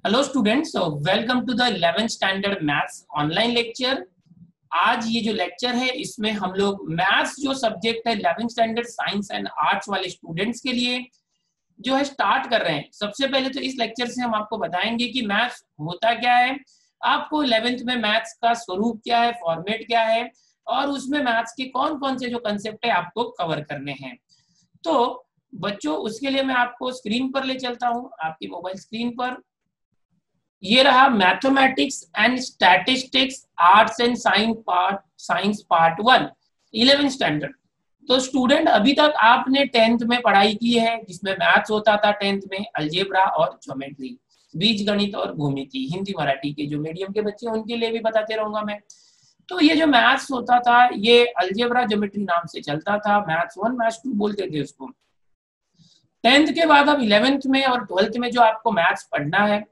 Hello students, welcome to the 11th standard maths online lecture. आज ये जो lecture है इसमें हम लोग मैथ्स जो सब्जेक्ट है 11th standard science and arts वाले स्टूडेंट्स के लिए जो है स्टार्ट कर रहे हैं। सबसे पहले तो इस लेक्चर से हम आपको बताएंगे कि मैथ्स होता क्या है, आपको 11th में मैथ्स का स्वरूप क्या है, फॉर्मेट क्या है और उसमें मैथ्स के कौन कौन से जो कंसेप्ट है आपको कवर करने हैं। तो बच्चों, उसके लिए मैं आपको स्क्रीन पर ले चलता हूँ, आपकी मोबाइल स्क्रीन पर। ये रहा mathematics and statistics arts and science part 1 11th standard. तो स्टूडेंट, अभी तक आपने 10th में पढ़ाई की है जिसमें मैथ्स होता था 10th में, अलजेब्रा और ज्योमेट्री, बीज गणित और भूमिति। हिंदी मराठी के जो मीडियम के बच्चे हैं उनके लिए भी बताते रहूंगा मैं। तो ये जो मैथ्स होता था ये अलजेब्रा ज्योमेट्री नाम से चलता था, मैथ्स 1 मैथ्स 2 बोलते थे उसको। 10th के बाद अब 11th में और 12th में जो आपको मैथ्स पढ़ना है,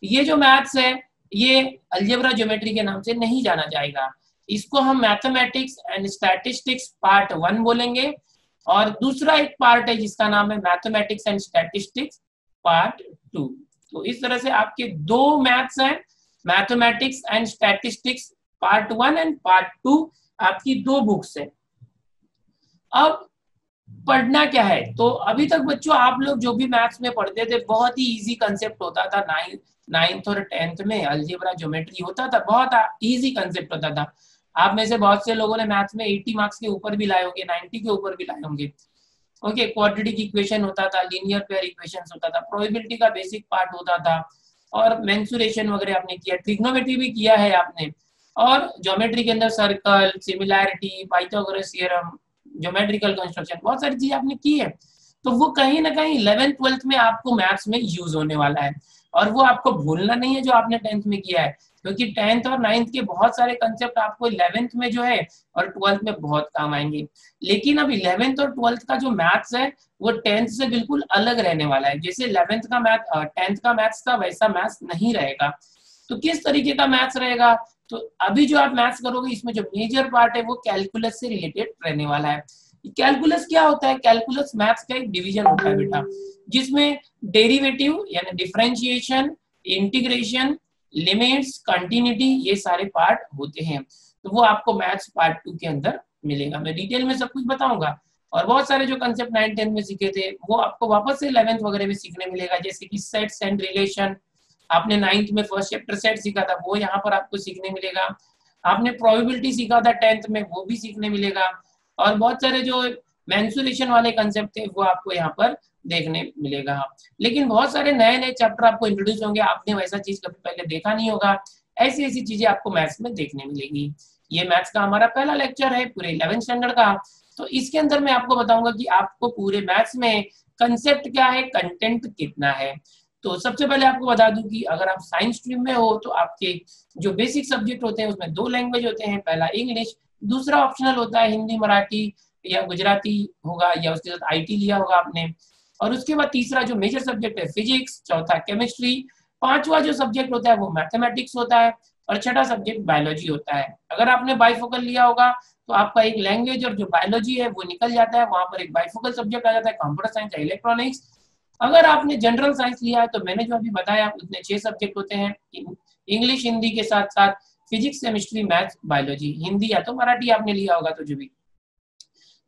ये जो मैथ्स है ये अलजेब्रा ज्योमेट्री के नाम से नहीं जाना जाएगा, इसको हम मैथमेटिक्स एंड स्टैटिस्टिक्स पार्ट 1 बोलेंगे। और दूसरा एक पार्ट है जिसका नाम है मैथमेटिक्स एंड स्टैटिस्टिक्स पार्ट 2। तो इस तरह से आपके दो मैथ्स हैं, mathematics and statistics part 1 and part 2, आपकी दो बुक्स है। अब पढ़ना क्या है, तो अभी तक बच्चों आप लोग जो भी मैथ्स में पढ़ते थे बहुत ही इजी कंसेप्ट होता था। नाइन्थ और 10th में अलजेब्रा ज्योमेट्री होता था, बहुत इजी कंसेप्ट होता था। आप में से बहुत से लोगों ने मैथ्स में 80 मार्क्स के ऊपर भी लाए होंगे, 90 के ऊपर भी लाए होंगे। ओके, क्वाड्रेटिक इक्वेशन होता था, लीनियर पेयर इक्वेशंस होता था, प्रोबेबिलिटी का बेसिक पार्ट होता था और मेंसुरेशन वगैरह आपने किया, ट्रिग्नोमेट्री भी किया है आपने। और ज्योमेट्री के अंदर circle, similarity, Pythagoras theorem, geometrical construction, बहुत सारी चीजें आपने की है। तो वो कहीं ना कहीं 11th 12th में आपको मैथ्स में यूज होने वाला है और वो आपको भूलना नहीं है जो आपने 10th में किया है, क्योंकि 10th और 9th के बहुत सारे कंसेप्ट आपको 11th में जो है और 12th में बहुत काम आएंगे। लेकिन अब 11th और 12th का जो मैथ्स है वो 10th से बिल्कुल अलग रहने वाला है। जैसे 11th का मैथ 10th का मैथ्स था वैसा मैथ्स नहीं रहेगा। तो किस तरीके का मैथ्स रहेगा, तो अभी जो आप मैथ्स करोगे इसमें जो मेजर पार्ट है वो कैलकुलस से रिलेटेड रहने वाला है। कैलकुलस क्या होता है? कैलकुलस मैथ्स का एक डिवीजन होता है बेटा, जिसमें डेरिवेटिव यानी डिफरेंशिएशन, इंटीग्रेशन, लिमिट्स, कंटिन्यूटी, ये सारे पार्ट होते हैं। तो वो आपको मैथ्स पार्ट 2 के अंदर मिलेगा। मैं डिटेल में सब कुछ बताऊंगा और बहुत सारे जो कंसेप्ट 9 10 में सीखे थे वो आपको वापस से 11th वगैरह में सीखने मिलेगा, जैसे कि सेट्स एंड रिलेशन। आपने 9th में फर्स्ट चैप्टर सेट सीखा था, वो यहाँ पर आपको सीखने मिलेगा। आपने प्रोबेबिलिटी सीखा था 10th में, वो भी सीखने मिलेगा। और बहुत सारे जो मेंसुरेशन वाले कंसेप्ट थे वो आपको यहाँ पर देखने मिलेगा। लेकिन बहुत सारे नए नए चैप्टर आपको इंट्रोड्यूस होंगे, आपने वैसा चीज कभी पहले देखा नहीं होगा, ऐसी ऐसी चीजें आपको मैथ्स में देखने मिलेगी। ये मैथ्स का हमारा पहला लेक्चर है पूरे 11th स्टैंडर्ड का। तो इसके अंदर मैं आपको बताऊंगा कि आपको पूरे मैथ्स में कंसेप्ट क्या है, कंटेंट कितना है। तो सबसे पहले आपको बता दूं कि अगर आप साइंस स्ट्रीम में हो तो आपके जो बेसिक सब्जेक्ट होते हैं उसमें दो लैंग्वेज होते हैं, पहला इंग्लिश, दूसरा ऑप्शनल होता है हिंदी, मराठी या गुजराती होगा, या उसके साथ आईटी लिया होगा आपने। और उसके बाद तीसरा जो मेजर सब्जेक्ट है फिजिक्स, चौथा केमिस्ट्री, पांचवा जो सब्जेक्ट होता है वो मैथमेटिक्स होता है और छठा सब्जेक्ट बायोलॉजी होता है। अगर आपने बाइफोकल लिया होगा तो आपका एक लैंग्वेज और जो बायोलॉजी है वो निकल जाता है, वहां पर एक बाइफोकल सब्जेक्ट आ जाता है, कंप्यूटर साइंस या इलेक्ट्रॉनिक्स। अगर आपने जनरल साइंस लिया है तो मैंने जो अभी बताया उतने 6 सब्जेक्ट होते हैं, इंग्लिश हिंदी के साथ साथ physics chemistry maths biology, Hindi या तो मराठी आपने लिया होगा तो जो भी।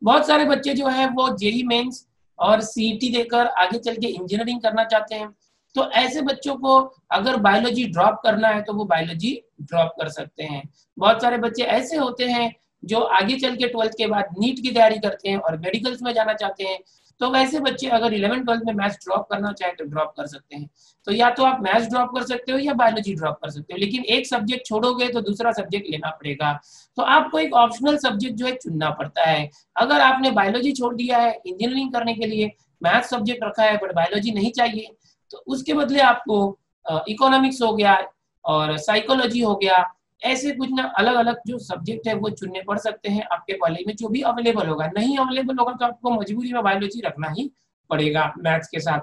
बहुत सारे बच्चे जो है वो जेई मेंस और सीईटी देकर आगे चल के इंजीनियरिंग करना चाहते हैं। तो ऐसे बच्चों को अगर बायोलॉजी ड्रॉप करना है तो वो बायोलॉजी ड्रॉप कर सकते हैं। बहुत सारे बच्चे ऐसे होते हैं जो आगे चल के 12th के बाद नीट की तैयारी करते हैं और मेडिकल्स में जाना चाहते हैं। तो वैसे बच्चे अगर 11th 12th में मैथ्स ड्रॉप करना चाहे तो ड्रॉप कर सकते हैं। तो या तो आप मैथ्स ड्रॉप कर सकते हो या बायोलॉजी ड्रॉप कर सकते हो, लेकिन एक सब्जेक्ट छोड़ोगे तो दूसरा सब्जेक्ट लेना पड़ेगा। तो आपको एक ऑप्शनल सब्जेक्ट जो है चुनना पड़ता है। अगर आपने बायोलॉजी छोड़ दिया है, इंजीनियरिंग करने के लिए मैथ्स सब्जेक्ट रखा है बट बायोलॉजी नहीं चाहिए, तो उसके बदले आपको इकोनॉमिक्स हो गया और साइकोलॉजी हो गया, ऐसे कुछ ना अलग अलग जो सब्जेक्ट है वो चुनने पड़ सकते हैं आपके कॉलेज में, जो भी अवेलेबल होगा। नहीं अवेलेबल होगा तो आपको मजबूरी में बायोलॉजी रखना ही पड़ेगा मैथ्स के साथ।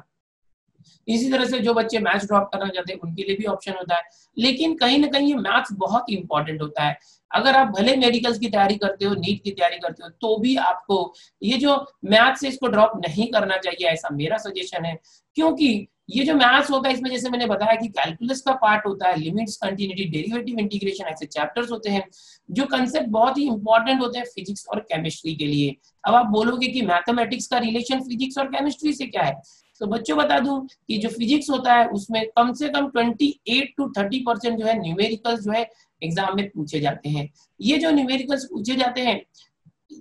इसी तरह से जो बच्चे मैथ्स ड्रॉप करना चाहते हैं उनके लिए भी ऑप्शन होता है। लेकिन कहीं ना कहीं ये मैथ्स बहुत इंपॉर्टेंट होता है। अगर आप भले मेडिकल्स की तैयारी करते हो, नीट की तैयारी करते हो, तो भी आपको ये जो मैथ्स है इसको ड्रॉप नहीं करना चाहिए, ऐसा मेरा सजेशन है। क्योंकि ये जो मैथ्स होता है इसमें जैसे मैंने बताया कि कैलकुलस का पार्ट होता है, लिमिट्स, कंटिन्यूटी, डेरिवेटिव, इंटीग्रेशन, ऐसे चैप्टर्स होते हैं जो कंसेप्ट बहुत ही इंपॉर्टेंट होते हैं फिजिक्स और केमिस्ट्री के लिए। अब आप बोलोगे कि मैथमेटिक्स का रिलेशन फिजिक्स और केमिस्ट्री से क्या है, तो बच्चों बता दूं कि जो फिजिक्स होता है उसमें कम से कम 28 to 30% जो है न्यूमेरिकल्स जो है एग्जाम में पूछे जाते हैं। ये जो न्यूमेरिकल्स पूछे जाते हैं,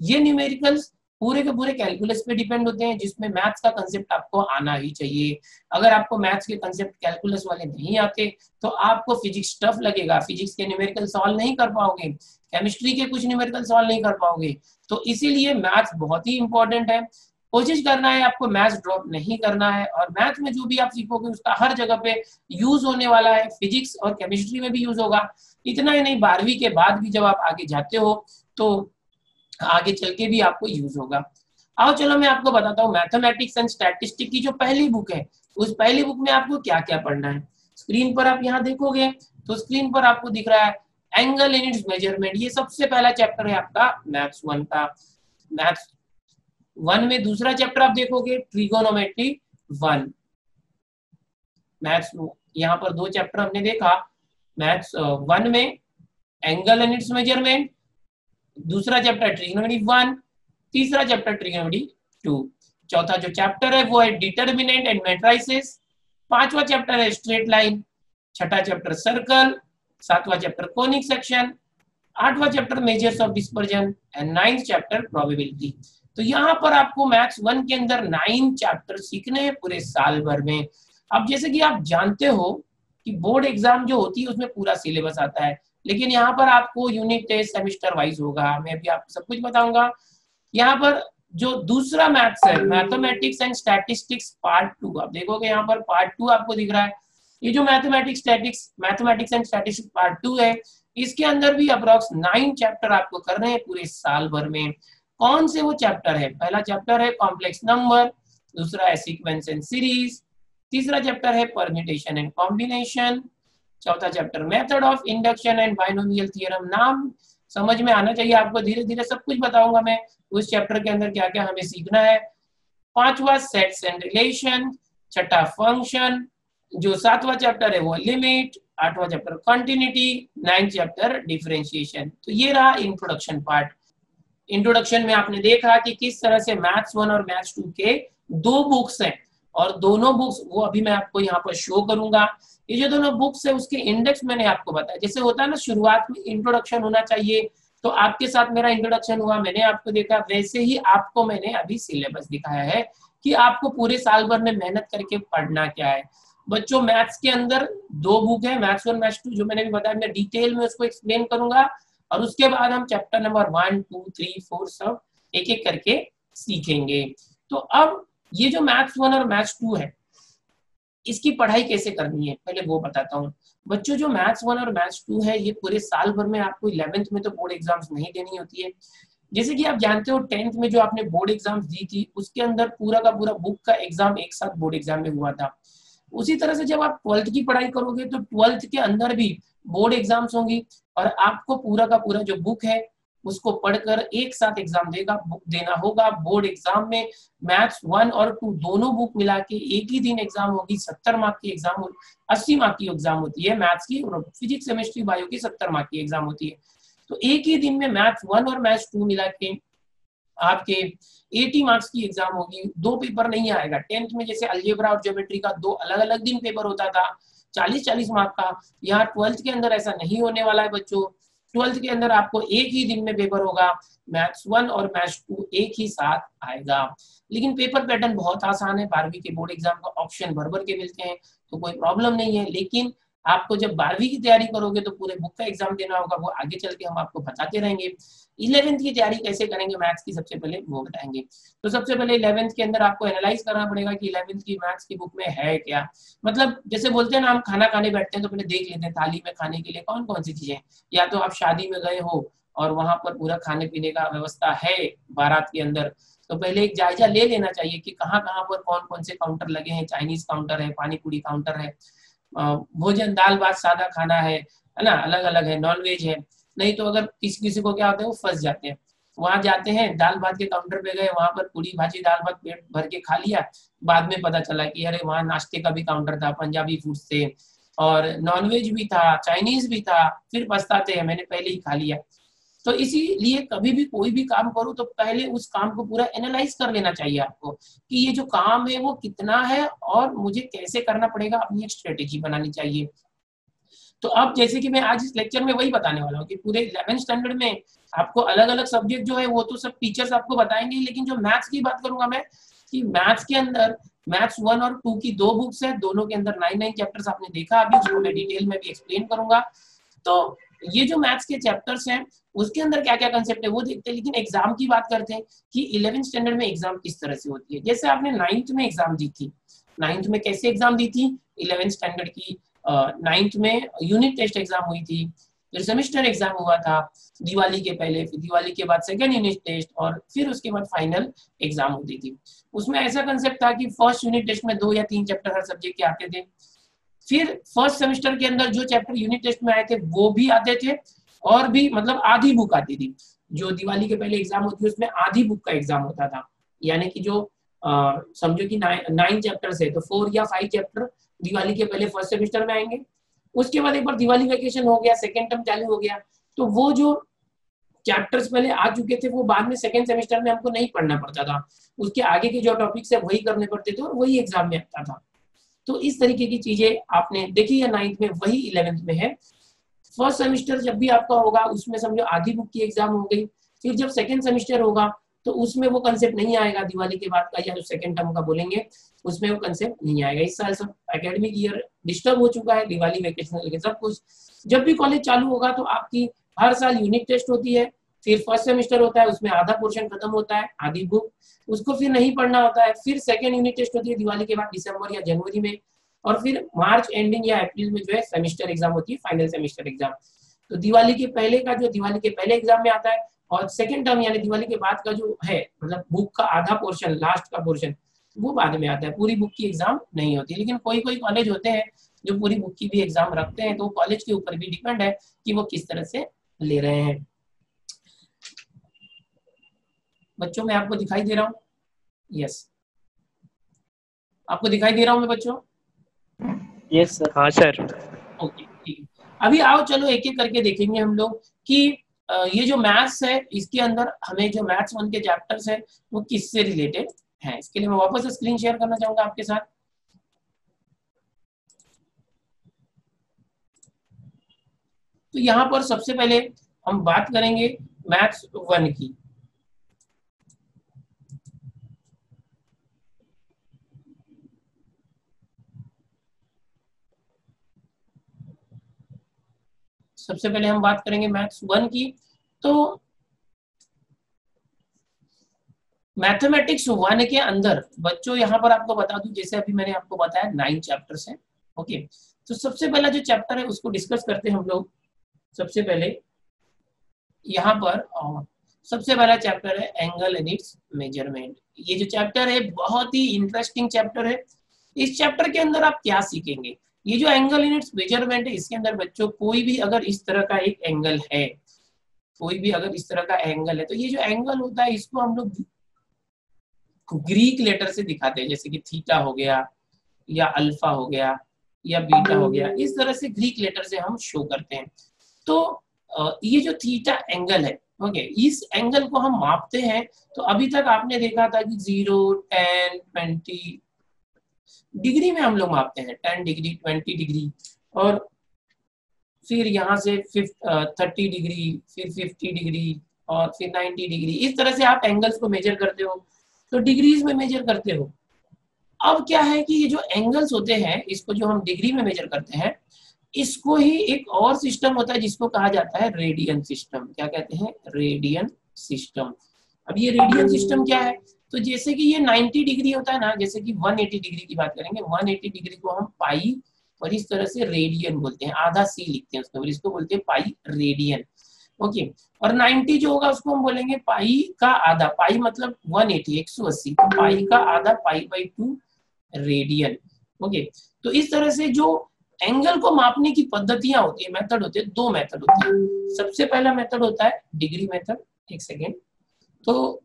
ये न्यूमेरिकल्स पूरे के पूरे कैलकुलस पे डिपेंड होते हैं, जिसमें मैथ्स का कंसेप्ट आपको आना ही चाहिए। अगर आपको मैथ्स के कंसेप्ट कैलकुलस वाले नहीं आते तो आपको फिजिक्स टफ लगेगा, फिजिक्स के न्यूमेरिकल सॉल्व नहीं कर पाओगे, केमिस्ट्री के कुछ न्यूमेरिकल सॉल्व नहीं कर पाओगे। तो इसीलिए मैथ्स बहुत ही इंपॉर्टेंट है। कोशिश करना है आपको मैथ्स ड्रॉप नहीं करना है, और मैथ में जो भी आप सीखोगे उसका हर जगह पे यूज होने वाला है, फिजिक्स और केमिस्ट्री में भी यूज होगा। इतना ही नहीं, 12वीं के बाद भी जब आप आगे जाते हो तो आगे चल के भी आपको यूज होगा। आओ चलो मैं आपको बताता हूँ मैथमेटिक्स एंड स्टैटिस्टिक्स की जो पहली बुक है, उस पहली बुक में आपको क्या क्या पढ़ना है। स्क्रीन पर आप यहाँ देखोगे तो स्क्रीन पर आपको दिख रहा है एंगल इन इट्स मेजरमेंट, ये सबसे पहला चैप्टर है आपका मैथ्स 1 का। मैथ्स 1 में दूसरा चैप्टर आप देखोगे ट्रिगोनोमेट्री 1। मैथ्स यहाँ पर 2 चैप्टर हमने देखा, मैथ्स 1 में एंगल एंड इट्स मेजरमेंट, दूसरा चैप्टर ट्रिगोनोमेट्री 1, तीसरा चैप्टर ट्रिगोनोमेट्री 2। चौथा जो चैप्टर है वो है डिटरमिनेंट एंड मैट्रिसेस, पांचवा चैप्टर है स्ट्रेट लाइन, छठा चैप्टर सर्कल, सातवां चैप्टर कोनिक सेक्शन, आठवां chapter measures of dispersion and ninth chapter probability. तो यहाँ पर आपको मैथ्स 1 के अंदर 9 चैप्टर सीखने हैं पूरे साल भर में। अब जैसे कि आप जानते हो कि बोर्ड एग्जाम जो होती है उसमें पूरा सिलेबस आता है, लेकिन यहाँ पर आपको यूनिट टेस्ट सेमेस्टर वाइज होगा, मैं भी आपको सब कुछ बताऊंगा। यहाँ पर जो दूसरा मैथ्स है मैथमेटिक्स एंड स्टैटिस्टिक्स पार्ट 2, आप देखोगे यहाँ पर पार्ट 2 आपको दिख रहा है। ये जो मैथमेटिक्स एंड स्टैटिस्टिक्स पार्ट 2 है, इसके अंदर भी अप्रोक्स 9 चैप्टर आपको करने हैं पूरे साल भर में। कौन से वो चैप्टर है? पहला चैप्टर है कॉम्प्लेक्स नंबर, दूसरा है सीक्वेंस एंड सीरीज, तीसरा चैप्टर है परम्यूटेशन एंड कॉम्बिनेशन, चौथा chapter method of induction and binomial theorem. नाम समझ में आना चाहिए आपको, धीरे धीरे सब कुछ बताऊंगा मैं उस चैप्टर के अंदर क्या क्या हमें सीखना है। पांचवा सेट्स एंड रिलेशन, छठा फंक्शन, जो सातवां चैप्टर है वो लिमिट, आठवां chapter continuity, 9th chapter differentiation. तो ये रहा इंट्रोडक्शन पार्ट। इंट्रोडक्शन में आपने देखा कि किस तरह से मैथ्स 1 और मैथ्स 2 के 2 बुक्स हैं, और दोनों बुक्स वो अभी मैं आपको यहाँ पर शो करूंगा। ये जो दोनों बुक्स है उसके इंडेक्स मैंने आपको बताया, जैसे होता है ना शुरुआत में इंट्रोडक्शन होना चाहिए, तो आपके साथ मेरा इंट्रोडक्शन हुआ, मैंने आपको देखा, वैसे ही आपको मैंने अभी सिलेबस दिखाया है कि आपको पूरे साल भर में मेहनत करके पढ़ना क्या है। बच्चों मैथ्स के अंदर 2 बुक है, मैथ्स 1 मैथ्स 2, जो मैंने भी बताया, मैं डिटेल में उसको एक्सप्लेन करूंगा, और उसके बाद हम चैप्टर नंबर 1, 2, 3, 4 सब एक एक करके सीखेंगे। तो अब ये जो मैथ्स 1 और मैथ्स 2 है, इसकी पढ़ाई कैसे करनी है पहले वो बताता हूँ। बच्चों जो मैथ्स 1 और मैथ्स 2 है, ये पूरे साल भर में आपको 11th में तो बोर्ड एग्जाम्स नहीं देनी होती है। जैसे कि आप जानते हो 10th में जो आपने बोर्ड एग्जाम्स दी थी, उसके अंदर पूरा का पूरा बुक का एग्जाम एक साथ बोर्ड एग्जाम में हुआ था। उसी तरह से जब आप 12th की पढ़ाई करोगे तो 12th के अंदर भी बोर्ड एग्जाम्स होंगी, और आपको पूरा का पूरा जो बुक है उसको पढ़कर एक साथ एग्जाम देना होगा। बोर्ड एग्जाम में मैथ्स 1 और 2 दोनों बुक मिला के एक ही दिन एग्जाम होगी, 70 मार्क की एग्जाम, 80 मार्क की एग्जाम होती है मैथ्स की, और फिजिक्स केमिस्ट्री बायो की 70 मार्क की एग्जाम होती है। तो एक ही दिन में मैथ्स 1 और मैथ्स 2 मिला के आपके 80 मार्क्स की एग्जाम होगी, 2 पेपर नहीं आएगा। 10th में जैसे अलजेब्रा और ज्योमेट्री का 2 अलग अलग दिन पेपर होता था 40-40 मार्क का, यहाँ 12th के अंदर ऐसा नहीं होने वाला है बच्चों। 12th के अंदर आपको एक ही दिन में पेपर होगा, मैथ्स 1 और मैथ्स 2 एक ही साथ आएगा। लेकिन पेपर पैटर्न बहुत आसान है, 12वीं के बोर्ड एग्जाम का ऑप्शन भर भर के मिलते हैं, तो कोई प्रॉब्लम नहीं है। लेकिन आपको जब 12वीं की तैयारी करोगे तो पूरे बुक का एग्जाम देना होगा, वो आगे चल के हम आपको बताते रहेंगे। 11th की तैयारी कैसे करेंगे मैथ्स की, सबसे पहले वो बताएंगे। तो सबसे पहले 11th के अंदर आपको एनालाइज करना पड़ेगा कि 11th की मैथ्स की बुक में है क्या। मतलब जैसे बोलते हैं ना, हम खाना खाने बैठते हैं तो पहले देख लेते हैं थाली में खाने के लिए कौन कौन सी चीजें, या तो आप शादी में गए हो और वहां पर पूरा खाने पीने का व्यवस्था है बारात के अंदर, तो पहले एक जायजा ले लेना चाहिए कि कहाँ कहाँ पर कौन कौन से काउंटर लगे हैं, चाइनीज काउंटर है, पानी पूरी काउंटर है, भोजन दाल भात सादा खाना है ना, अलग अलग है, नॉन वेज है। नहीं तो अगर किसी किसी को क्या होता है वो फंस जाते हैं। वहां जाते हैं, दाल भात के काउंटर पे गए, वहां पर पूरी भाजी दाल भात पेट भर के खा लिया, बाद में पता चला कि अरे वहाँ नाश्ते का भी काउंटर था, पंजाबी फूड थे और नॉनवेज भी था, चाइनीज भी था, फिर पछताते हैं मैंने पहले ही खा लिया। तो इसीलिए कभी भी कोई भी काम करो तो पहले उस काम को पूरा एनालाइज कर लेना चाहिए आपको कि ये जो काम है वो कितना है और मुझे कैसे करना पड़ेगा, अपनी एक स्ट्रेटेजी बनानी चाहिए। तो अब जैसे कि मैं आज इस लेक्चर में वही बताने वाला हूँ कि पूरे 11th स्टैंडर्ड में आपको अलग अलग सब्जेक्ट जो है वो तो सब टीचर्स आपको बताएंगे, लेकिन जो मैथ्स की बात करूंगा मैं कि मैथ्स के अंदर मैथ्स 1 और 2 की 2 बुक्स है, दोनों के अंदर 9 चैप्टर्स आपने देखा, अभी उसको मैं डिटेल में भी एक्सप्लेन करूंगा। तो ये जो मैथ्स के चैप्टर्स हैं उसके अंदर क्या क्या कंसेप्ट है वो देखते हैं, लेकिन एग्जाम की बात करते हैं कि 11th स्टैंडर्ड में एग्जाम किस तरह से होती है। जैसे आपने 9th में एग्जाम दी थी, 9th में कैसे एग्जाम दी थी, 11th स्टैंडर्ड की 9th में यूनिट टेस्ट एग्जाम हुई थी, फिर सेमेस्टर एग्जाम हुआ था दिवाली के पहले, फिर दिवाली के बाद सेकेंड यूनिट टेस्ट और फिर उसके बाद फाइनल एग्जाम होती थी। उसमें ऐसा कंसेप्ट था कि फर्स्ट यूनिट टेस्ट में 2 या 3 चैप्टर हर सब्जेक्ट के आते थे, फिर फर्स्ट सेमेस्टर के अंदर जो चैप्टर यूनिट टेस्ट में आए थे वो भी आते थे, और भी मतलब आधी बुक आती थी। जो दिवाली के पहले एग्जाम होती है उसमें आधी बुक का एग्जाम होता था, यानी कि जो समझो कि 9 चैप्टर है तो 4 या 5 चैप्टर दिवाली के पहले फर्स्ट सेमेस्टर में आएंगे, उसके बाद एक बार दिवाली वैकेशन हो गया, सेकेंड टर्म चालू हो गया, तो वो जो चैप्टर्स पहले आ चुके थे वो बाद में सेकेंड सेमेस्टर में हमको नहीं पढ़ना पड़ता था, उसके आगे के जो टॉपिक्स है वही करने पड़ते थे और वही एग्जाम में आता था। तो इस तरीके की चीजें आपने देखी है 9th में, वही 11th में है। फर्स्ट सेमेस्टर जब भी आपका होगा उसमें समझो आधी बुक की एग्जाम हो गई, फिर जब सेकंड सेमेस्टर होगा तो उसमें वो कंसेप्ट नहीं आएगा दिवाली के बाद का, या जो सेकंड टर्म का बोलेंगे उसमें वो कंसेप्ट नहीं आएगा। इस साल सब एकेडमिक ईयर डिस्टर्ब हो चुका है, दिवाली वैकेशन लेके सब कुछ। जब भी कॉलेज चालू होगा तो आपकी हर साल यूनिट टेस्ट होती है, फिर फर्स्ट सेमेस्टर होता है उसमें आधा पोर्शन खत्म होता है, आधी बुक उसको फिर नहीं पढ़ना होता है, फिर सेकेंड यूनिट टेस्ट होती है दिवाली के बाद दिसंबर या जनवरी में, और फिर मार्च एंडिंग या अप्रैल में जो है सेमेस्टर एग्जाम होती है, फाइनल सेमेस्टर एग्जाम। तो दिवाली के पहले का जो दिवाली के पहले एग्जाम में आता है, और सेकंड टर्म यानी दिवाली के बाद का जो है मतलब बुक का आधा पोर्शन, लास्ट का पोर्शन वो बाद में आता है, पूरी बुक की एग्जाम नहीं होती। लेकिन कोई कोई कॉलेज होते हैं जो पूरी बुक की भी एग्जाम रखते हैं, तो कॉलेज के ऊपर भी डिपेंड है कि वो किस तरह से ले रहे हैं। बच्चों मैं आपको दिखाई दे रहा हूँ? यस, आपको दिखाई दे रहा हूँ मैं बच्चों? Yes sir. हाँ सर। ओके ठीक है, अभी आओ चलो एक एक करके देखेंगे हम लोग कि ये जो मैथ्स है इसके अंदर हमें जो मैथ्स 1 के चैप्टर्स है वो किससे रिलेटेड है। इसके लिए मैं वापस स्क्रीन शेयर करना चाहूंगा आपके साथ। तो यहाँ पर सबसे पहले हम बात करेंगे मैथ्स 1 की। सबसे पहले हम बात करेंगे मैथ्स 1 की। तो मैथमेटिक्स 1 के अंदर बच्चों यहाँ पर आपको बता दूं, जैसे अभी मैंने आपको बताया 9 चैप्टर्स हैं। ओके, तो सबसे पहला जो चैप्टर है उसको डिस्कस करते हैं हम लोग। सबसे पहले यहाँ पर सबसे पहला चैप्टर है एंगल एंड इट्स मेजरमेंट। ये जो चैप्टर है बहुत ही इंटरेस्टिंग चैप्टर है। इस चैप्टर के अंदर आप क्या सीखेंगे, ये जो एंगल एंड इट्स मेजरमेंट है इसके अंदर बच्चों कोई भी अगर इस तरह का एक एंगल है, कोई भी अगर इस तरह का एंगल है, तो ये जो एंगल होता है इसको हम लोग ग्रीक लेटर से दिखाते हैं, जैसे कि थीटा हो गया या अल्फा हो गया या बीटा हो गया, इस तरह से ग्रीक लेटर से हम शो करते हैं। तो ये जो थीटा एंगल है, ओके, इस एंगल को हम मापते हैं। तो अभी तक आपने देखा था कि 0, 10, 20 डिग्री में हम लोग मापते हैं, 10 डिग्री, 20 डिग्री, और फिर यहाँ से 30 डिग्री, फिर 50 डिग्री और फिर 90 डिग्री, इस तरह से आप एंगल्स को मेजर करते हो, तो डिग्रीज में मेजर करते हो। अब क्या है कि ये जो एंगल्स होते हैं इसको जो हम डिग्री में मेजर करते हैं, इसको ही एक और सिस्टम होता है जिसको कहा जाता है रेडियन सिस्टम। क्या कहते हैं? Radian system. अब ये रेडियन सिस्टम क्या है? तो जैसे कि ये 90 डिग्री होता है ना, जैसे कि 180 डिग्री की बात करेंगे, 180 डिग्री को हम पाई और इस तरह से रेडियन बोलते हैं, आधा सी लिखते हैं उसको, और इसको बोलते हैं पाई रेडियन। ओके, और 90 जो होगा उसको हम बोलेंगे पाई का आधा, पाई मतलब 180, 180, तो पाई का आधा, पाई/2 रेडियन। ओके, तो इस तरह से जो एंगल को मापने की पद्धतियां होती है, मेथड होते हैं, 2 मेथड होते हैं। सबसे पहला मेथड होता है डिग्री मेथड। एक सेकेंड, तो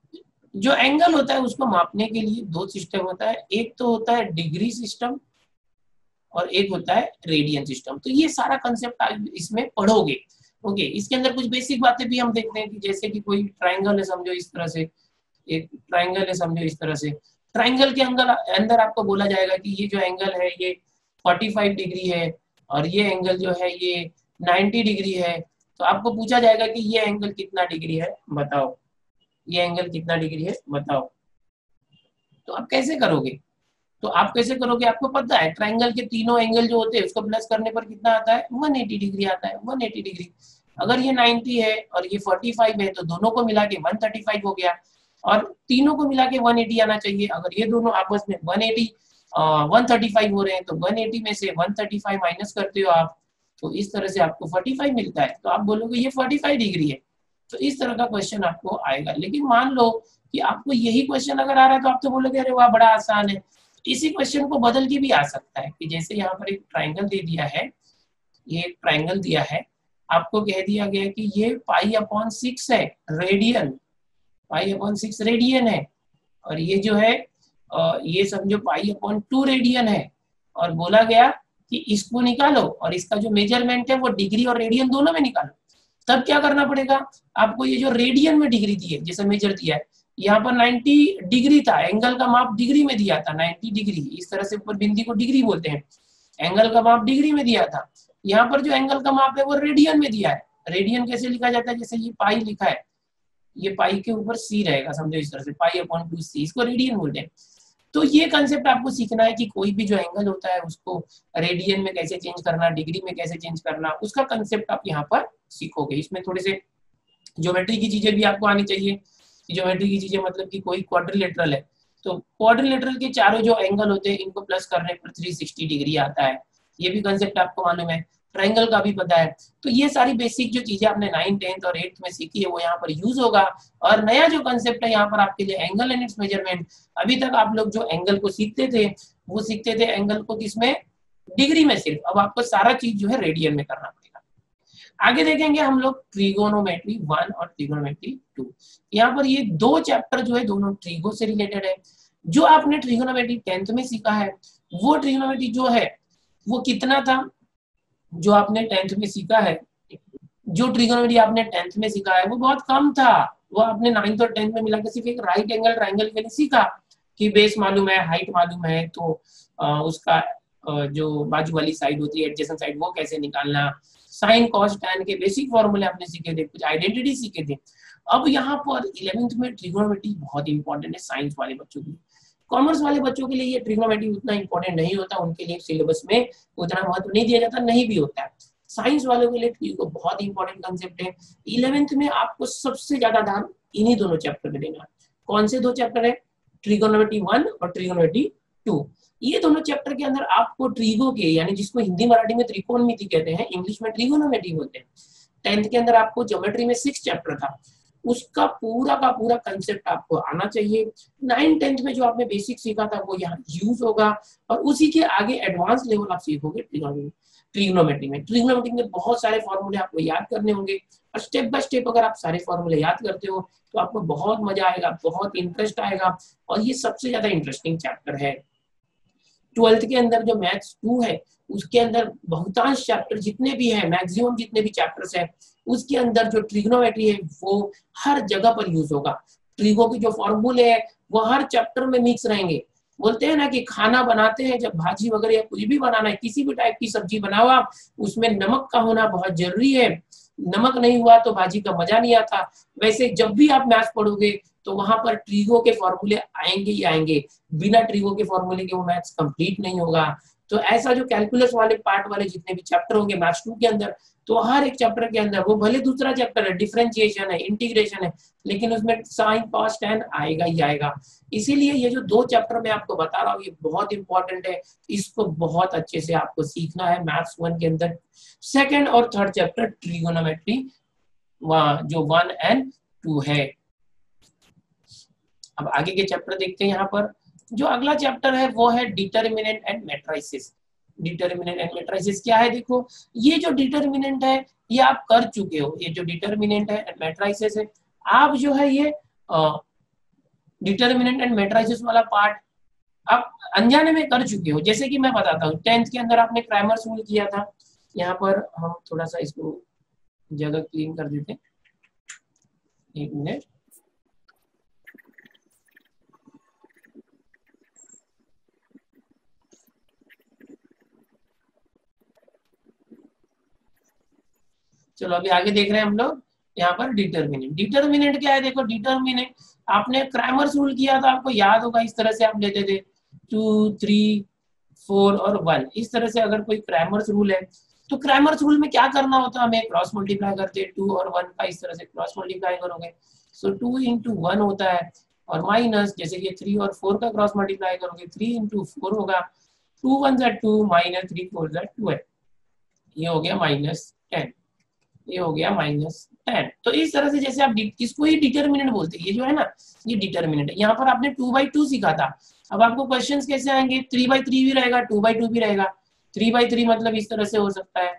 जो एंगल होता है उसको मापने के लिए दो सिस्टम होता है, एक तो होता है डिग्री सिस्टम और एक होता है रेडियन सिस्टम। तो ये सारा कंसेप्ट आप इसमें पढ़ोगे। ओके, इसके अंदर कुछ बेसिक बातें भी हम देखते हैं कि जैसे कि कोई ट्रायंगल है समझो इस तरह से, एक ट्रायंगल है समझो इस तरह से, ट्रायंगल के अंदर आपको बोला जाएगा कि ये जो एंगल है ये 45 डिग्री है और ये एंगल जो है ये 90 डिग्री है। तो आपको पूछा जाएगा कि ये एंगल कितना डिग्री है बताओ, ये एंगल कितना डिग्री है बताओ। तो आप कैसे करोगे, तो आप कैसे करोगे, आपको पता है ट्रायंगल के तीनों एंगल जो होते हैं उसको प्लस करने पर कितना आता है, 180 डिग्री आता है, 180 डिग्री। अगर ये 90 है और ये 45 है तो दोनों को मिला के 135 हो गया और तीनों को मिला के 180 आना चाहिए। अगर ये दोनों आपस में 180 135 हो रहे हैं तो 180 में से 135 माइनस करते हो आप, तो इस तरह से आपको 45 मिलता है। तो आप बोलोगे ये 45 डिग्री है। तो इस तरह का क्वेश्चन आपको आएगा। लेकिन मान लो कि आपको यही क्वेश्चन अगर आ रहा है तो आप तो बोलोगे अरे वाह बड़ा आसान है। इसी क्वेश्चन को बदल के भी आ सकता है कि जैसे यहाँ पर एक ट्रायंगल दे दिया है, ये एक ट्रायंगल दिया है, आपको कह दिया गया कि ये π/6 है रेडियन, π/6 रेडियन है और ये जो है ये समझो π/2 रेडियन है और बोला गया कि इसको निकालो और इसका जो मेजरमेंट है वो डिग्री और रेडियन दोनों में निकालो। तब क्या करना पड़ेगा आपको, ये जो रेडियन में डिग्री दी है जैसे मेजर दिया है, यहाँ पर 90 डिग्री था, एंगल का माप डिग्री में दिया था 90 डिग्री, इस तरह से ऊपर बिंदी को डिग्री बोलते हैं, एंगल का माप डिग्री में दिया था। यहाँ पर जो एंगल का माप है वो रेडियन में दिया है। रेडियन कैसे लिखा जाता है, जैसे ये पाई लिखा है, ये पाई के ऊपर सी रहेगा समझो इस तरह से, π/2c, इसको रेडियन बोलते हैं। तो ये कंसेप्ट आपको सीखना है कि कोई भी जो एंगल होता है उसको रेडियन में कैसे चेंज करना, डिग्री में कैसे चेंज करना, उसका कंसेप्ट आप यहाँ पर सीखोगे। इसमें थोड़े से ज्योमेट्री की चीजें भी आपको आनी चाहिए। ज्योमेट्री की चीजें मतलब कि कोई क्वाड्रिलेटरल है तो क्वाड्रिलेटरल के चारों जो एंगल होते हैं इनको प्लस करने पर 360 डिग्री आता है, ये भी कंसेप्ट आपको मालूम है। ट्रायंगल का भी पता है। तो ये सारी बेसिक जो चीजें आपने 9th 10th और 8th में सीखी है वो यहाँ पर यूज होगा। और नया जो कंसेप्ट है यहाँ पर आपके लिए एंगल एंड इट्स मेजरमेंट। अभी तक आप लोग जो एंगल को सीखते थे वो सीखते थे एंगल को किसमें, डिग्री में सिर्फ, अब आपको सारा चीज जो है रेडियन में करना पड़ेगा। आगे देखेंगे हम लोग ट्रिगोनोमेट्री 1 और ट्रिगोनोमेट्री 2। यहाँ पर ये दो चैप्टर जो है दोनों ट्रिगो से रिलेटेड है। जो आपने ट्रिगोनोमेट्री 10th में सीखा है वो ट्रिगोनोमेट्री जो है वो कितना था, जो आपने 10th में सीखा है, जो ट्रिगोनोमेट्री आपने 10th में सीखा है वो बहुत कम था। वो आपने 9th और 10th में मिलाकर सिर्फ एक राइट एंगल ट्रायंगल के लिए सीखा कि बेस मालूम है, हाइट मालूम है, तो उसका जो बाजू वाली साइड होती है एडजेसेंट साइड वो कैसे निकालना, साइन कॉस टैन के बेसिक फॉर्मूले आपने सीखे थे, कुछ आइडेंटिटी सीखे थे। अब यहाँ पर 11th में ट्रिगोनोमेट्री बहुत इंपॉर्टेंट है साइंस वाले बच्चों के लिए। कॉमर्स वाले बच्चों के लिए ये ट्रिगोनोमेट्री उतना इंपॉर्टेंट नहीं होता, उनके लिए सिलेबस में उतना महत्व नहीं दिया जाता, नहीं भी होता है। साइंस वालों के लिए ट्रिगो बहुत इंपॉर्टेंट कंसेप्ट है। 11th में आपको सबसे ज्यादा ध्यान इन्हीं दोनों चैप्टर पे देना है। कौन से दो चैप्टर है, ट्रिगोनोमेट्री 1 और ट्रिगोनोमेट्री 2। ये दोनों चैप्टर के अंदर आपको ट्रिगो के, यानी जिसको हिंदी मराठी में त्रिकोणमिति कहते हैं, इंग्लिश में ट्रिगोनोमेट्री बोलते हैं। 10th के अंदर आपको ज्योमेट्री में 6 चैप्टर था, उसका पूरा का पूरा कंसेप्ट आपको आना चाहिए। 9th 10th में जो आपने बेसिक सीखा था वो यहाँ यूज होगा और उसी के आगे एडवांस लेवल आप सीखोगे ट्रिगोनोमेट्री में। ट्रिगोनोमेट्री में बहुत सारे फॉर्मूले आपको याद करने होंगे और स्टेप बाय स्टेप अगर आप सारे फॉर्मूले याद करते हो तो आपको बहुत मजा आएगा, बहुत इंटरेस्ट आएगा और ये सबसे ज्यादा इंटरेस्टिंग चैप्टर है। 12th के अंदर जो मैथ्स 2 है उसके अंदर बहुतांश चैप्टर जितने भी है, मैक्सिमम जितने भी चैप्टर्स है, उसके अंदर जो ट्रिगोनोमेट्री है वो हर जगह पर यूज होगा। ट्रिगो के जो फॉर्मूले है वो हर चैप्टर में मिक्स रहेंगे। बोलते हैं ना कि खाना बनाते हैं जब भाजी वगैरह या कुछ भी बनाना है, किसी भी टाइप की सब्जी बनाओ आप, उसमें नमक का होना बहुत जरूरी है। नमक नहीं हुआ तो भाजी का मजा नहीं आता। वैसे जब भी आप मैथ्स पढ़ोगे तो वहां पर ट्रिगो के फॉर्मूले आएंगे ही आएंगे, बिना ट्रिगो के फॉर्मूले के वो मैथ्स कंप्लीट नहीं होगा। तो ऐसा जो कैलकुलस वाले पार्ट वाले जितने भी चैप्टर होंगे मैथ्स 2 के अंदर, तो हर एक चैप्टर के अंदर, वो भले दूसरा चैप्टर है, डिफरेंशिएशन है, इंटीग्रेशन है, लेकिन उसमें साइन कॉस टैन आएगा ही आएगा। इसीलिए ये जो 2 चैप्टर मैं आपको बता रहा हूँ ये बहुत इंपॉर्टेंट है, इसको बहुत अच्छे से आपको सीखना है। मैथ्स 1 के अंदर 2nd और 3rd चैप्टर ट्रिगोनोमेट्री जो 1 and 2 है। अब आगे के चैप्टर देखते हैं। यहाँ पर जो अगला चैप्टर है वो है determinant and matrices. Determinant and matrices क्या है, देखो ये जो डिटर्मिनेंट है ये आप कर चुके हो, ये जो डिटर्मिनेंट है एंड मैट्रिसेस है आप जो है ये डिटर्मिनेंट एंड मैट्रिसेस वाला पार्ट आप अनजाने में कर चुके हो। जैसे कि मैं बताता हूँ, 10th के अंदर आपने क्रैमर्स रूल किया था। यहाँ पर हम थोड़ा सा इसको जगह क्लीन कर देते हैं, एक मिनट। चलो अभी आगे देख रहे हैं हम लोग। यहाँ पर डिटर्मिनेंट, डिटर्मिनेंट क्या है? देखो डिटर्मिनेंट आपने क्रैमर्स रूल किया था, आपको याद होगा। इस तरह से आप लेते थे 2, 3, 4 और 1, इस तरह से अगर कोई क्रैमर्स रूल है तो क्रैमर्स रूल में क्या करना होता है, हमें क्रॉस मल्टीप्लाई करते हैं 2 और 1 का, इस तरह से क्रॉस मल्टीप्लाई करोगे। सो 2 into 1 होता है, और माइनस जैसे कि 3 और 4 का क्रॉस मल्टीप्लाई करोगे 3 into 4 होगा, 2 1 2 माइनस 3 4 12, ये हो गया -10, ये हो गया -10। तो इस तरह से जैसे आप इसको ही डिटर्मिनेंट बोलते हैं, ये जो है ना ये डिटर्मिनेंट है। यहाँ पर आपने 2/2 सीखा था। अब आपको क्वेश्चंस कैसे आएंगे? 3/3 भी रहेगा, 2/2 भी रहेगा। 3/3 मतलब इस तरह से हो सकता है,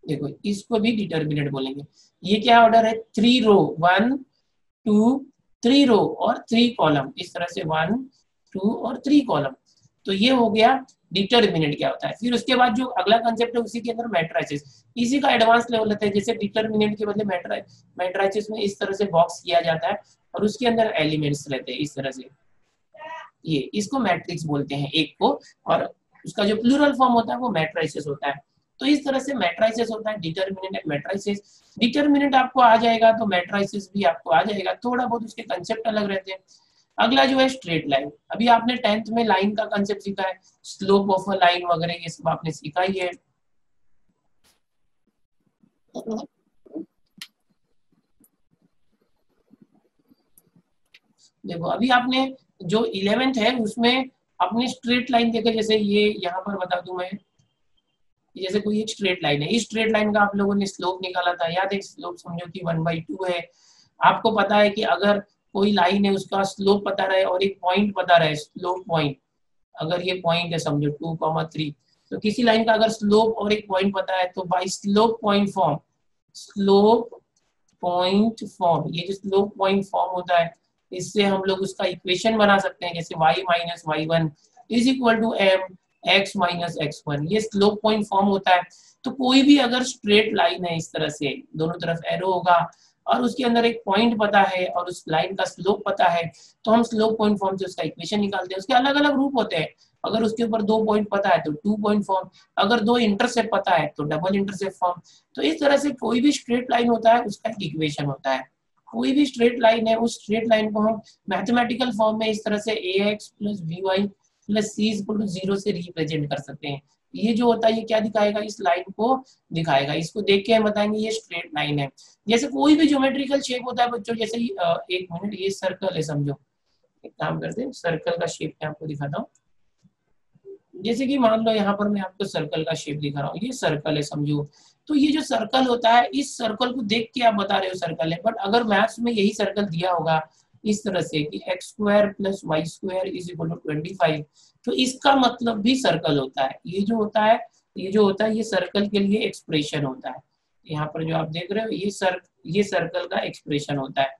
देखो इसको भी डिटर्मिनेंट बोलेंगे। ये क्या ऑर्डर है? 3 रो, 1 2 3 रो और 3 कॉलम, इस तरह से 1 2 और 3 कॉलम। तो ये हो गया डिटर्मिनेंट क्या होता है। फिर उसके बाद जो अगला कंसेप्ट है उसी के अंदर मैट्रिसेस, इसी का एडवांस लेवल होता है। जैसे डिटर्मिनेंट के बदले मैट्रिसेस में इस तरह से बॉक्स किया जाता है और उसके अंदर एलिमेंट्स रहते हैं इस तरह से, ये इसको मैट्रिक्स बोलते हैं एक को, और उसका जो प्लूरल फॉर्म होता है वो मैट्रिसेस होता है। तो इस तरह से मैट्रिसेस होता है, डिटर्मिनेंट एंड मैट्रिसेस। डिटर्मिनेंट आपको आ जाएगा तो मैट्रिसेस भी आपको आ जाएगा, थोड़ा बहुत उसके कंसेप्ट अलग रहते हैं। अगला जो है स्ट्रेट लाइन, अभी आपने 10th में लाइन का कंसेप्ट सीखा है, स्लोप ऑफ अ लाइन वगैरह ये सब आपने सीखा ही है। देखो अभी आपने जो 11th है उसमें अपने स्ट्रेट लाइन देखे, जैसे ये यहाँ पर बता दूं मैं, जैसे कोई एक स्ट्रेट लाइन है, इस स्ट्रेट लाइन का आप लोगों ने स्लोप निकाला था, याद है? स्लोप समझो कि 1/2 है। आपको पता है कि अगर कोई लाइन है उसका स्लोप पता रहे और एक पॉइंट पता रहे, स्लोप पॉइंट, अगर ये पॉइंट है समझो 2,3, तो किसी लाइन का अगर स्लोप और एक पॉइंट पता है तो by slope point form, slope point form, ये जो स्लोप पॉइंट फॉर्म होता है इससे हम लोग उसका इक्वेशन बना सकते हैं, जैसे y minus y1 is equal to m x minus x1, ये स्लोप पॉइंट फॉर्म होता है। तो कोई भी अगर स्ट्रेट लाइन है इस तरह से, दोनों तरफ एरो होगा और उसके अंदर एक पॉइंट पता है और उस लाइन का स्लोप पता है, तो हम स्लोप पॉइंट फॉर्म से उसका इक्वेशन निकालते हैं। उसके अलग अलग रूप होते हैं, अगर उसके ऊपर 2 पॉइंट पता है तो 2 पॉइंट फॉर्म, अगर 2 इंटरसेप्ट पता है तो डबल इंटरसेप्ट फॉर्म। तो इस तरह से कोई भी स्ट्रेट लाइन होता है उसका एक इक्वेशन होता है। कोई भी स्ट्रेट लाइन है उस स्ट्रेट लाइन को हम मैथमेटिकल फॉर्म में इस तरह से ax plus by plus c equal to 0 से रिप्रेजेंट कर सकते हैं। ये जो होता है ये क्या दिखाएगा? इस लाइन को दिखाएगा। इसको देख के हम बताएंगे ये स्ट्रेट लाइन है। जैसे कोई भी ज्योमेट्रिकल शेप होता है बच्चों, जैसे एक मिनट, ये सर्कल है समझो, एक काम करते हैं सर्कल का शेप मैं आपको दिखाता हूँ। जैसे कि मान लो यहाँ पर मैं आपको सर्कल का शेप दिखा रहा हूँ, ये सर्कल है समझो। तो ये जो सर्कल होता है इस सर्कल को देख के आप बता रहे हो सर्कल है, बट अगर मैथ्स में यही सर्कल दिया होगा इस तरह से कि x² + y² is equal to 25, तो इसका मतलब भी सर्कल होता है। ये जो होता है ये सर्कल के लिए एक्सप्रेशन होता है। यहाँ पर जो आप देख रहे हो ये सर्कल का एक्सप्रेशन होता है,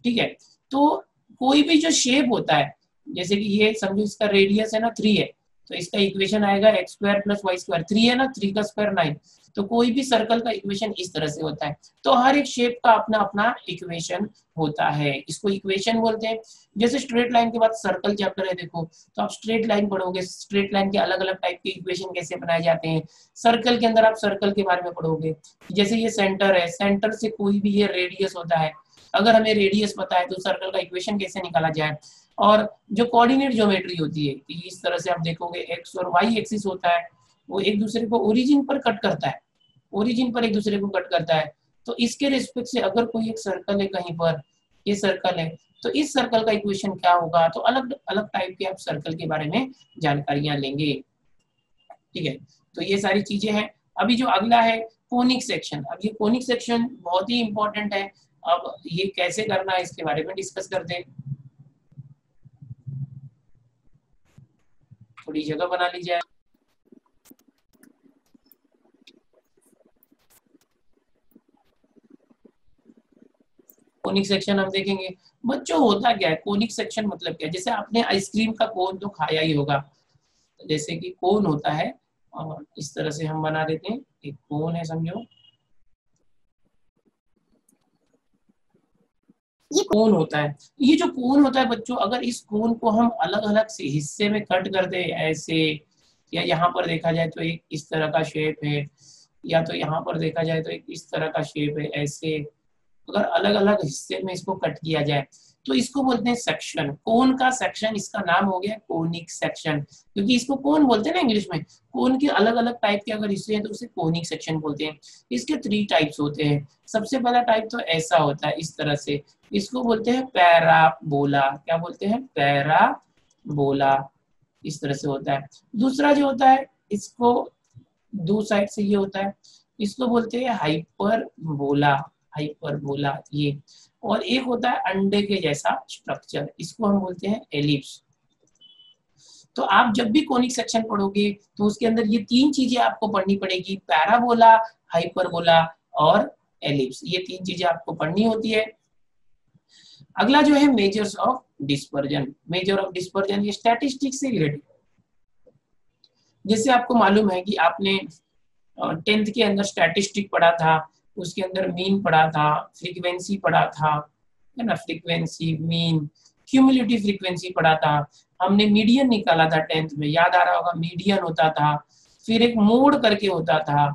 ठीक है। तो कोई भी जो शेप होता है, जैसे कि ये समझो इसका रेडियस है ना 3 है, तो इसका इक्वेशन आएगा x² + y², 3 है ना, 3 का स्क्वायर 9। तो कोई भी सर्कल का इक्वेशन इस तरह से होता है। तो हर एक शेप का अपना अपना इक्वेशन होता है, इसको इक्वेशन बोलते हैं। जैसे स्ट्रेट लाइन के बाद सर्कल चैप्टर है देखो, तो आप स्ट्रेट लाइन पढ़ोगे, स्ट्रेट लाइन के अलग अलग टाइप के इक्वेशन कैसे बनाए जाते हैं। सर्कल के अंदर आप सर्कल के बारे में पढ़ोगे, जैसे ये सेंटर है, सेंटर से कोई भी ये रेडियस होता है, अगर हमें रेडियस पता है तो सर्कल का इक्वेशन कैसे निकाला जाए। और जो कोऑर्डिनेट ज्योमेट्री होती है कि इस तरह से आप देखोगे एक्स और वाई एक्सिस होता है, वो एक दूसरे को ओरिजिन पर कट करता है, ओरिजिन पर एक दूसरे को कट करता है। तो इसके रिस्पेक्ट से अगर कोई एक सर्कल है कहीं पर, ये सर्कल है, तो इस सर्कल का इक्वेशन क्या होगा। तो अलग अलग टाइप के आप सर्कल के बारे में जानकारियां लेंगे, ठीक है। तो ये सारी चीजें हैं। अभी जो अगला है कोनिक सेक्शन, अब ये कोनिक सेक्शन बहुत ही इंपॉर्टेंट है। अब ये कैसे करना है इसके बारे में डिस्कस करते हैं। थोड़ी जगह बना ली जाए। कोनिक सेक्शन हम देखेंगे। बच्चों होता क्या है कोनिक सेक्शन, मतलब क्या है? जैसे आपने आइसक्रीम का कोन तो खाया ही होगा, जैसे कि कोन होता है और इस तरह से हम बना देते हैं, एक कोन है समझो, ये कोन होता है। ये जो कोन होता है बच्चों, अगर इस कोन को हम अलग अलग से हिस्से में कट कर दे ऐसे, या यहाँ पर देखा जाए तो एक इस तरह का शेप है, या तो यहाँ पर देखा जाए तो एक इस तरह का शेप है ऐसे, अगर अलग अलग हिस्से में इसको कट किया जाए तो इसको बोलते हैं सेक्शन। कोन का सेक्शन, इसका नाम हो गया कोनिक सेक्शन, क्योंकि इसको कोन बोलते हैं ना इंग्लिश में। कोन के अलग अलग टाइप के अगर हिस्से हैं तो उसे कोनिक सेक्शन बोलते हैं। इसके 3 टाइप्स होते हैं। सबसे पहला टाइप तो ऐसा होता है इस तरह से, इसको बोलते हैं पैराबोला। क्या बोलते हैं? पैराबोला, इस तरह से होता है। दूसरा जो होता है इसको दो साइड से ये होता है, इसको बोलते हैं हाइपरबोला, हाइपरबोला ये। और एक होता है अंडे के जैसा स्ट्रक्चर, इसको हम बोलते हैं एलिप्स। तो आप जब भी कोनिक सेक्शन पढ़ोगे तो उसके अंदर ये 3 चीजें आपको पढ़नी पड़ेगी, पैराबोला, हाइपरबोला और एलिप्स। ये 3 चीजें आपको पढ़नी होती है। अगला जो है measures of dispersion. Measure of dispersion ये स्टैटिस्टिक्स से रिलेटेड। जैसे आपको मालूम है कि आपने 10th के अंदर स्टैटिस्टिक पढ़ा था, उसके अंदर मीन पढ़ा था, फ्रीक्वेंसी पढ़ा था, है ना, फ्रीक्वेंसी, मीन, क्यूमुलेटिव फ्रीक्वेंसी पढ़ा था, हमने मीडियन निकाला था 10th में, याद आ रहा होगा, मीडियन होता था, फिर एक मोड करके होता था।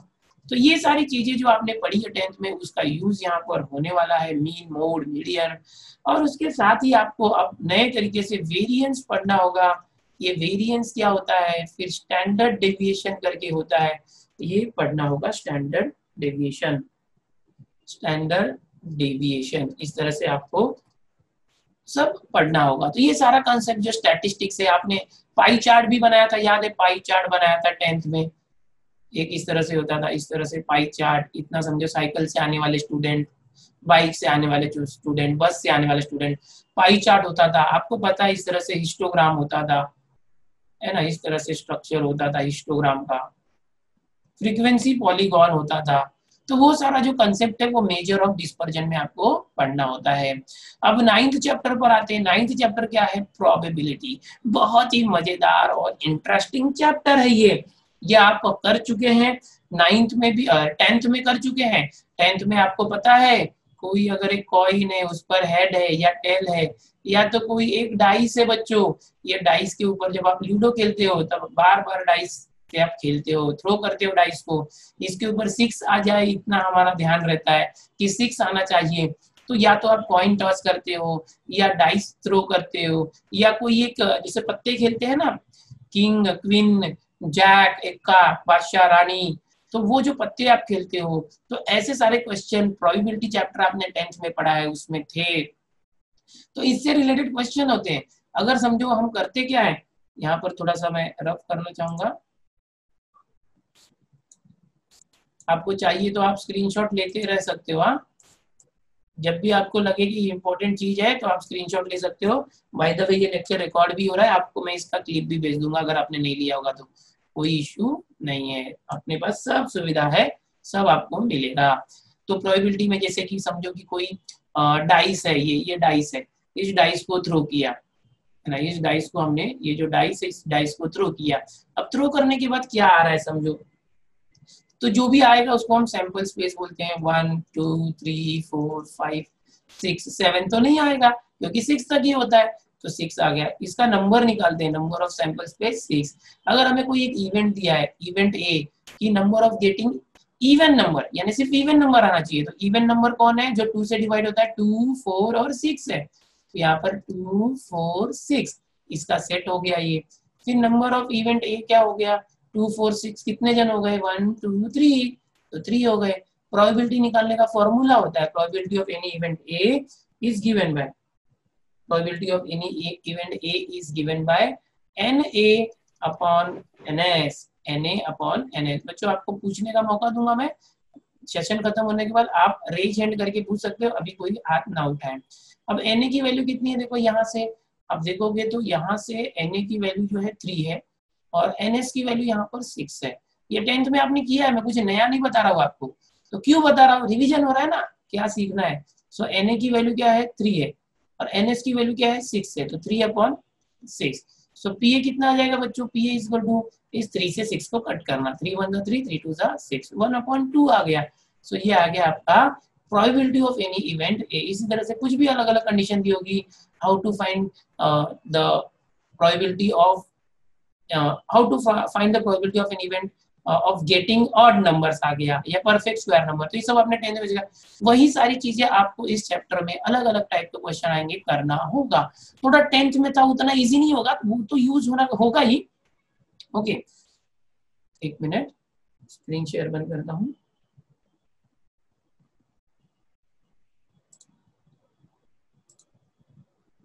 तो ये सारी चीजें जो आपने पढ़ी है 10th में, उसका यूज यहाँ पर होने वाला है, मीन, मोड, मीडियन। और उसके साथ ही आपको अब नए तरीके से वेरिएंस पढ़ना होगा। ये वेरिएंस क्या होता है, फिर स्टैंडर्ड डेविएशन करके होता है, ये पढ़ना होगा, स्टैंडर्ड डेविएशन, स्टैंडर्ड डेविएशन, इस तरह से आपको सब पढ़ना होगा। तो ये सारा कॉन्सेप्ट जो स्टैटिस्टिक्स है, आपने पाई चार्ट भी बनाया था, याद है, पाई चार्ट बनाया था 10th में, एक इस तरह से होता था, इस तरह से पाई चार्ट। इतना समझो, साइकिल से आने वाले स्टूडेंट, बाइक से आने वाले स्टूडेंट, बस से आने वाले स्टूडेंट, पाई चार्ट होता था। आपको पता है इस तरह से हिस्टोग्राम होता था, है ना, इस तरह से स्ट्रक्चर होता था हिस्टोग्राम का। फ्रीक्वेंसी पॉलीगॉन होता था। तो वो सारा जो कंसेप्ट है वो मेजर ऑफ डिस्पर्जन में आपको पढ़ना होता है। अब 9th चैप्टर पर आते हैं। 9th चैप्टर क्या है? प्रोबेबिलिटी। बहुत ही मजेदार और इंटरेस्टिंग चैप्टर है ये आप कर चुके हैं 9th में भी, 10th में कर चुके हैं। 10th में आपको पता है, कोई अगर एक कॉइन है, उस पर हेड है या टेल है, या तो कोई एक डाइस है बच्चों, ये डाइस के ऊपर जब आप लूडो खेलते हो तब बार बार डाइस से आप खेलते हो, थ्रो करते हो डाइस को, इसके ऊपर 6 आ जाए, इतना हमारा ध्यान रहता है कि 6 आना चाहिए। तो या तो आप कॉइन टॉस करते हो, या डाइस थ्रो करते हो, या कोई एक जैसे पत्ते खेलते हैं ना, किंग, क्वीन, जैक, एक्का, बादशाह, रानी, तो वो जो पत्ते आप खेलते हो। तो ऐसे सारे क्वेश्चन प्रोबेबिलिटी चैप्टर आपने 10th में पढ़ा है, उसमें थे। तो इससे रिलेटेड क्वेश्चन होते हैं। अगर समझो हम करते क्या है, यहाँ पर थोड़ा सा मैं रफ करना चाहूंगा, आपको चाहिए तो आप स्क्रीनशॉट लेते रह सकते हो। हाँ, जब भी आपको लगे कि इंपॉर्टेंट चीज है तो आप स्क्रीनशॉट ले सकते हो। बाय द वे ये लेक्चर रिकॉर्ड भी हो रहा है, आपको मैं इसका क्लिप भी भेज दूंगा, अगर आपने नहीं लिया होगा तो कोई इश्यू नहीं है, अपने पास सब सुविधा है, सब आपको मिलेगा। तो प्रोबेबिलिटी में जैसे कि समझो कि कोई डाइस है, ये डाइस है, इस डाइस को थ्रो किया, है ना, इस डाइस को हमने, ये जो डाइस है इस डाइस को थ्रो किया। अब थ्रो करने के बाद क्या आ रहा है समझो, तो जो भी आएगा उसको हम सैंपल स्पेस बोलते हैं। 1 2 3 4 5 6 7 तो नहीं आएगा, क्योंकि 6 तक ही होता है, तो 6 आ गया। इसका नंबर निकालते हैं, नंबर ऑफ सैंपल स्पेस 6। अगर हमें कोई एक इवेंट दिया है, इवेंट ए, की number of getting even number, यानी सिर्फ इवन नंबर आना चाहिए, तो इवन नंबर कौन है? जो 2 से डिवाइड होता है, 2 4 और 6 है, तो यहाँ पर 2 4 6 इसका सेट हो गया ये। फिर नंबर ऑफ इवेंट ए क्या हो गया? 2 4 6, कितने जन हो गए? 1 2 3, तो 3 हो गए। प्रोबेबिलिटी निकालने का फॉर्मूला होता है, probability of any event A is given by, probability of any event A is given by NA upon NS, NA upon NS। बच्चों आपको पूछने का मौका दूंगा मैं, सेशन खत्म होने के बाद आप रेज हैंड करके पूछ सकते हो, अभी कोई हाथ ना उठाए। अब NA की वैल्यू कितनी है? देखो यहाँ से आप देखोगे तो यहाँ से NA की वैल्यू जो है 3 है, और NS की वैल्यू यहाँ पर 6 है। ये 10th में आपने किया है, मैं कुछ नया नहीं बता रहा हूँ आपको। तो क्यों बता रहा हूँ? रिवीजन हो रहा है ना, क्या सीखना है। सो Na की वैल्यू क्या है 3 है और Ns की वैल्यू क्या है 6 है, तो 3/6। सो Pa कितना आ जाएगा बच्चों, Pa इज इक्वल टू इस 3 से 6 को कट करना, 3 1 3 3 2 6, 1/2 आ गया। सो ये आ गया आपका probability of any event A. इसी तरह से कुछ भी अलग अलग कंडीशन दी होगी, how to find the probability of how to find the probability of an event of getting odd numbers आ गया, या परफेक्ट स्क्वायर नंबर। तो ये सब आपने 10th में सीखा। वही सारी चीजें आपको इस चैप्टर में अलग अलग टाइप के क्वेश्चन आएंगे, करना होगा। थोड़ा 10th में था उतना इजी नहीं होगा, वो तो यूज होना होगा ही। ओके, एक मिनट स्क्रीन शेयर बंद करता हूँ।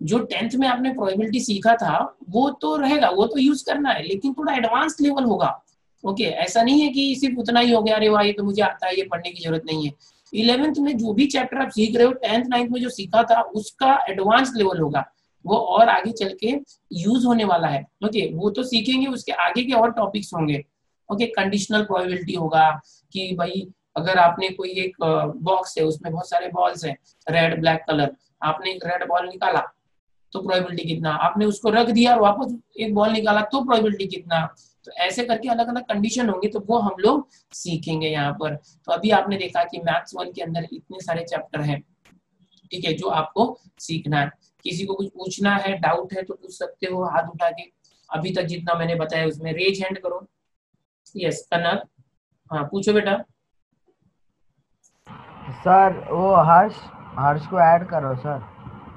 जो 10th में आपने प्रोबेबिलिटी सीखा था वो तो रहेगा, वो तो यूज करना है, लेकिन थोड़ा एडवांस लेवल होगा। ओके, ऐसा नहीं है कि सिर्फ उतना ही हो गया, अरे वाह ये तो मुझे आता है, ये पढ़ने की जरूरत नहीं है। 11th में जो भी चैप्टर आप सीख रहे हो, 10th 9th में जो सीखा था उसका एडवांस लेवल होगा, वो और आगे चल के यूज होने वाला है। ओके, वो तो सीखेंगे, उसके आगे के और टॉपिक्स होंगे। ओके, कंडीशनल प्रोबेबिलिटी होगा कि भाई अगर आपने कोई एक बॉक्स है, उसमें बहुत सारे बॉल्स हैं, रेड ब्लैक कलर, आपने एक रेड बॉल निकाला तो प्रोबेबिलिटी कितना, आपने उसको रख दिया और वापस एक बॉल निकाला तो प्रोबेबिलिटी कितना। तो ऐसे करके अलग अलग कंडीशन होंगी, तो वो हम लोग सीखेंगे यहाँ पर। तो अभी आपने देखा कि मैथ्स 1 के अंदर इतने सारे चैप्टर हैं, ठीक है, जो आपको सीखना है। किसी को कुछ पूछना है, डाउट है तो पूछ सकते हो हाथ उठा के। अभी तक जितना मैंने बताया उसमें रेज हैंड करो। यस कनक, हाँ पूछो बेटा। सर वो हर्ष को ऐड करो सर।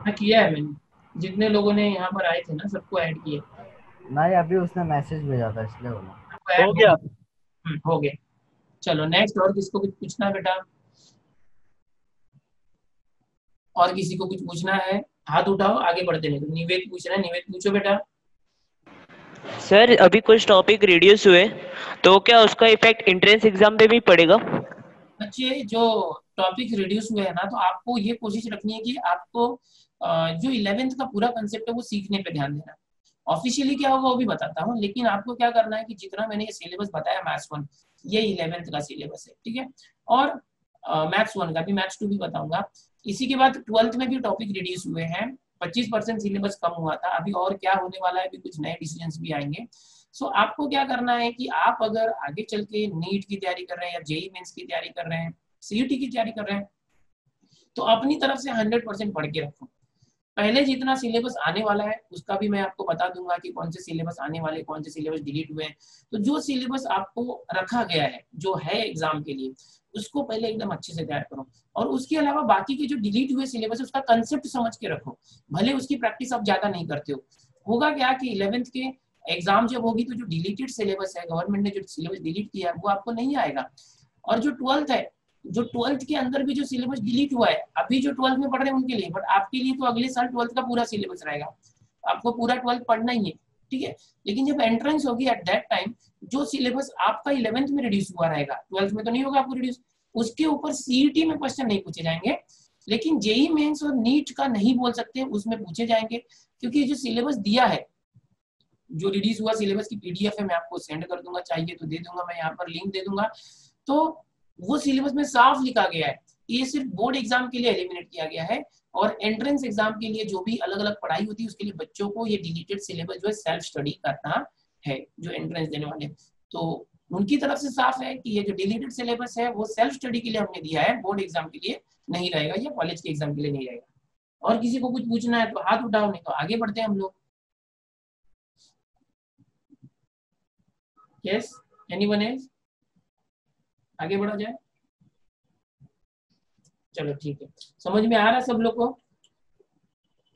हाँ किया है मैंने, जितने लोगों ने यहाँ पर आए थे ना सबको ऐड किए। नहीं, अभी उसने मैसेज भेजा था इसलिए बोला। हो गया। हो गया। चलो नेक्स्ट, और किसको कुछ पूछना है बेटा? और किसी को कुछ पूछना है हाथ उठाओ, आगे बढ़ते नहीं तो। निवेद पूछ रहा है, निवेद पूछो बेटा। सर अभी कुछ टॉपिक रिड्यूस हुए तो क्या उसका इफेक्ट एंट्रेंस एग्जाम पे भी पड़ेगा? बच्चे जो टॉपिक रिड्यूस हुए हैं ना, तो आपको ये कोशिश रखनी है कि आपको जो 11th का पूरा कंसेप्ट है वो सीखने पे ध्यान देना। ऑफिशियली क्या होगा वो भी बताता हूँ, लेकिन आपको क्या करना है कि जितना मैंने ये सिलेबस बताया मैथ्स 1, ये 11th का सिलेबस है, ठीक है। और मैथ्स 1 का भी, मैथ्स 2 भी बताऊंगा। इसी के बाद 12th में भी टॉपिक रिड्यूस हुए हैं, 25% सिलेबस कम हुआ था। अभी और क्या होने वाला है, अभी कुछ नए डिसीजंस भी आएंगे। सो आपको क्या करना है कि आप अगर आगे चल के नीट की तैयारी कर रहे हैं, या जेई मेंस की तैयारी कर रहे हैं, सीयूटी की तैयारी कर रहे हैं, तो अपनी तरफ से 100% पढ़ के रखो। पहले जितना सिलेबस आने वाला है उसका भी मैं आपको बता दूंगा कि कौन से सिलेबस आने वाले, कौन से सिलेबस डिलीट हुए हैं। तो जो सिलेबस आपको रखा गया है जो है एग्जाम के लिए, उसको पहले एकदम अच्छे से तैयार करो। और उसके अलावा बाकी के जो डिलीट हुए सिलेबस है उसका कंसेप्ट समझ के रखो। भले उसकी प्रैक्टिस आप ज्यादा नहीं करते हो, होगा क्या कि 11th के एग्जाम जब होगी तो जो डिलीटेड सिलेबस है, गवर्नमेंट ने जो सिलेबस डिलीट किया है वो आपको नहीं आएगा। और जो 12th है, जो 12th के अंदर भी जो सिलेबस डिलीट हुआ है, अभी जो 12th में पढ़ रहे हैं उनके लिए, बट आपके लिए तो अगले साल 12th का पूरा सिलेबस रहेगा, आपको पूरा 12th पढ़ना ही है, ठीक है। लेकिन जब एंट्रेंस होगी एट दैट टाइम, जो सिलेबस आपका 11th में रिड्यूस हुआ रहेगा, 12th में तो नहीं होगा आपको रिड्यूस, उसके ऊपर सीईटी में क्वेश्चन नहीं पूछे जाएंगे। लेकिन जेई मेंस और नीट का नहीं बोल सकते, उसमें पूछे जाएंगे, क्योंकि जो सिलेबस दिया है, जो रिड्यूस हुआ सिलेबस की पीडीएफ है, मैं आपको सेंड कर दूंगा, चाहिए तो दे दूंगा, मैं यहाँ पर लिंक दे दूंगा। तो वो सिलेबस में साफ लिखा गया है, ये सिर्फ बोर्ड एग्जाम के लिए एलिमिनेट किया गया है, और एंट्रेंस एग्जाम के लिए जो भी अलग अलग पढ़ाई होती है उसके लिए बच्चों को ये डिलीटेड सिलेबस जो है सेल्फ स्टडी करना है, जो एंट्रेंस देने वाले। तो उनकी तरफ से साफ है कि ये जो डिलीटेड सिलेबस है वो सेल्फ स्टडी के लिए हमने दिया है, बोर्ड एग्जाम के लिए नहीं रहेगा, या कॉलेज के एग्जाम के लिए नहीं रहेगा। और किसी को कुछ पूछना है तो हाथ उठाओ, नहीं तो आगे बढ़ते हैं हम लोग। Yes, anyone else? आगे बढ़ा जाए, चलो ठीक है। समझ में आ रहा है सब लोग को?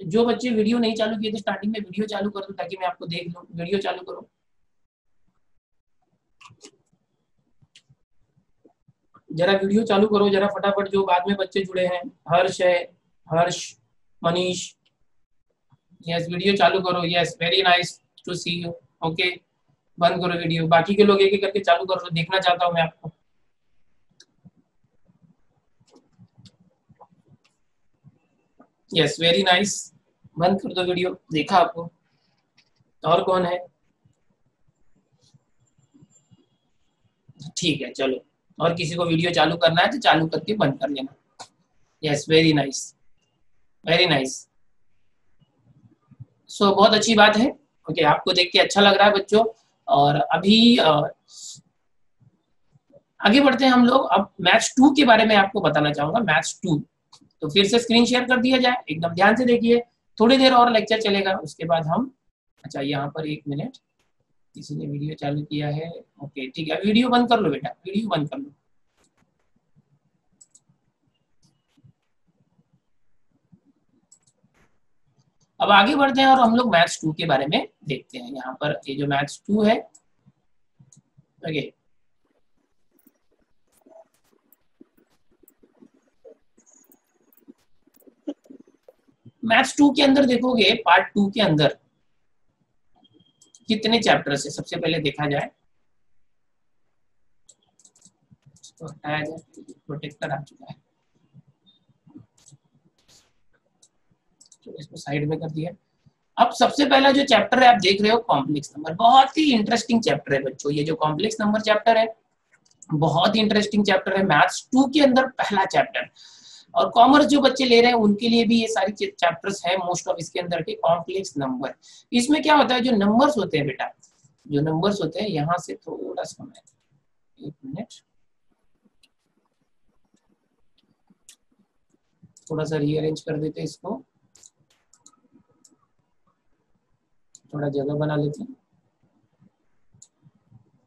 जो बच्चे वीडियो नहीं चालू किए थे स्टार्टिंग में, वीडियो चालू कर दो ताकि मैं आपको देख लूं। वीडियो चालू करो। जरा वीडियो चालू करो जरा फटाफट, जो बाद में बच्चे जुड़े हैं। हर्ष है, हर्ष, मनीष, यस वीडियो चालू करो। Yes very nice to see you. Okay, बंद करो वीडियो, बाकी के लोग एक एक करके चालू करो, देखना चाहता हूँ मैं आपको। यस वेरी नाइस, बंद कर दो वीडियो, देखा आपको। और कौन है? ठीक है चलो, और किसी को वीडियो चालू करना है तो चालू करके बंद कर लेना। Yes, very nice, very nice. So बहुत अच्छी बात है। ओके, आपको देख के अच्छा लग रहा है बच्चों। और अभी आगे बढ़ते हैं हम लोग। अब मैथ्स 2 के बारे में आपको बताना चाहूंगा, मैथ्स 2। तो फिर से स्क्रीन शेयर कर दिया जाए, एकदम ध्यान से देखिए। थोड़ी देर और लेक्चर चलेगा, उसके बाद हम, अच्छा यहाँ पर 1 मिनट, किसी ने वीडियो चालू किया है। ओके ठीक है, वीडियो बंद कर लो बेटा, वीडियो बंद कर लो। अब आगे बढ़ते हैं और हम लोग मैथ्स 2 के बारे में देखते हैं। यहाँ पर ये जो मैथ्स 2 है, ओके, मैथ्स 2 के अंदर देखोगे, पार्ट 2 के अंदर कितने चैप्टर्स है सबसे पहले देखा जाए तो हटाया जाए, प्रोटेक्टर आ चुका है तो इसको साइड में कर दिया। अब सबसे पहला जो चैप्टर है आप देख रहे हो, कॉम्प्लेक्स नंबर। बहुत ही इंटरेस्टिंग चैप्टर है बच्चों, ये जो कॉम्प्लेक्स नंबर चैप्टर है बहुत ही इंटरेस्टिंग चैप्टर है, मैथ्स 2 के अंदर पहला चैप्टर। और कॉमर्स जो बच्चे ले रहे हैं उनके लिए भी ये सारी चैप्टर्स है मोस्ट ऑफ इसके अंदर के, कॉम्प्लेक्स नंबर। इसमें क्या होता है, जो नंबर्स होते हैं बेटा, जो नंबर्स होते हैं, यहाँ से थोड़ा सा मैं 1 मिनट थोड़ा सा रीअरेंज कर देते हैं इसको, थोड़ा जगह बना लेते हैं।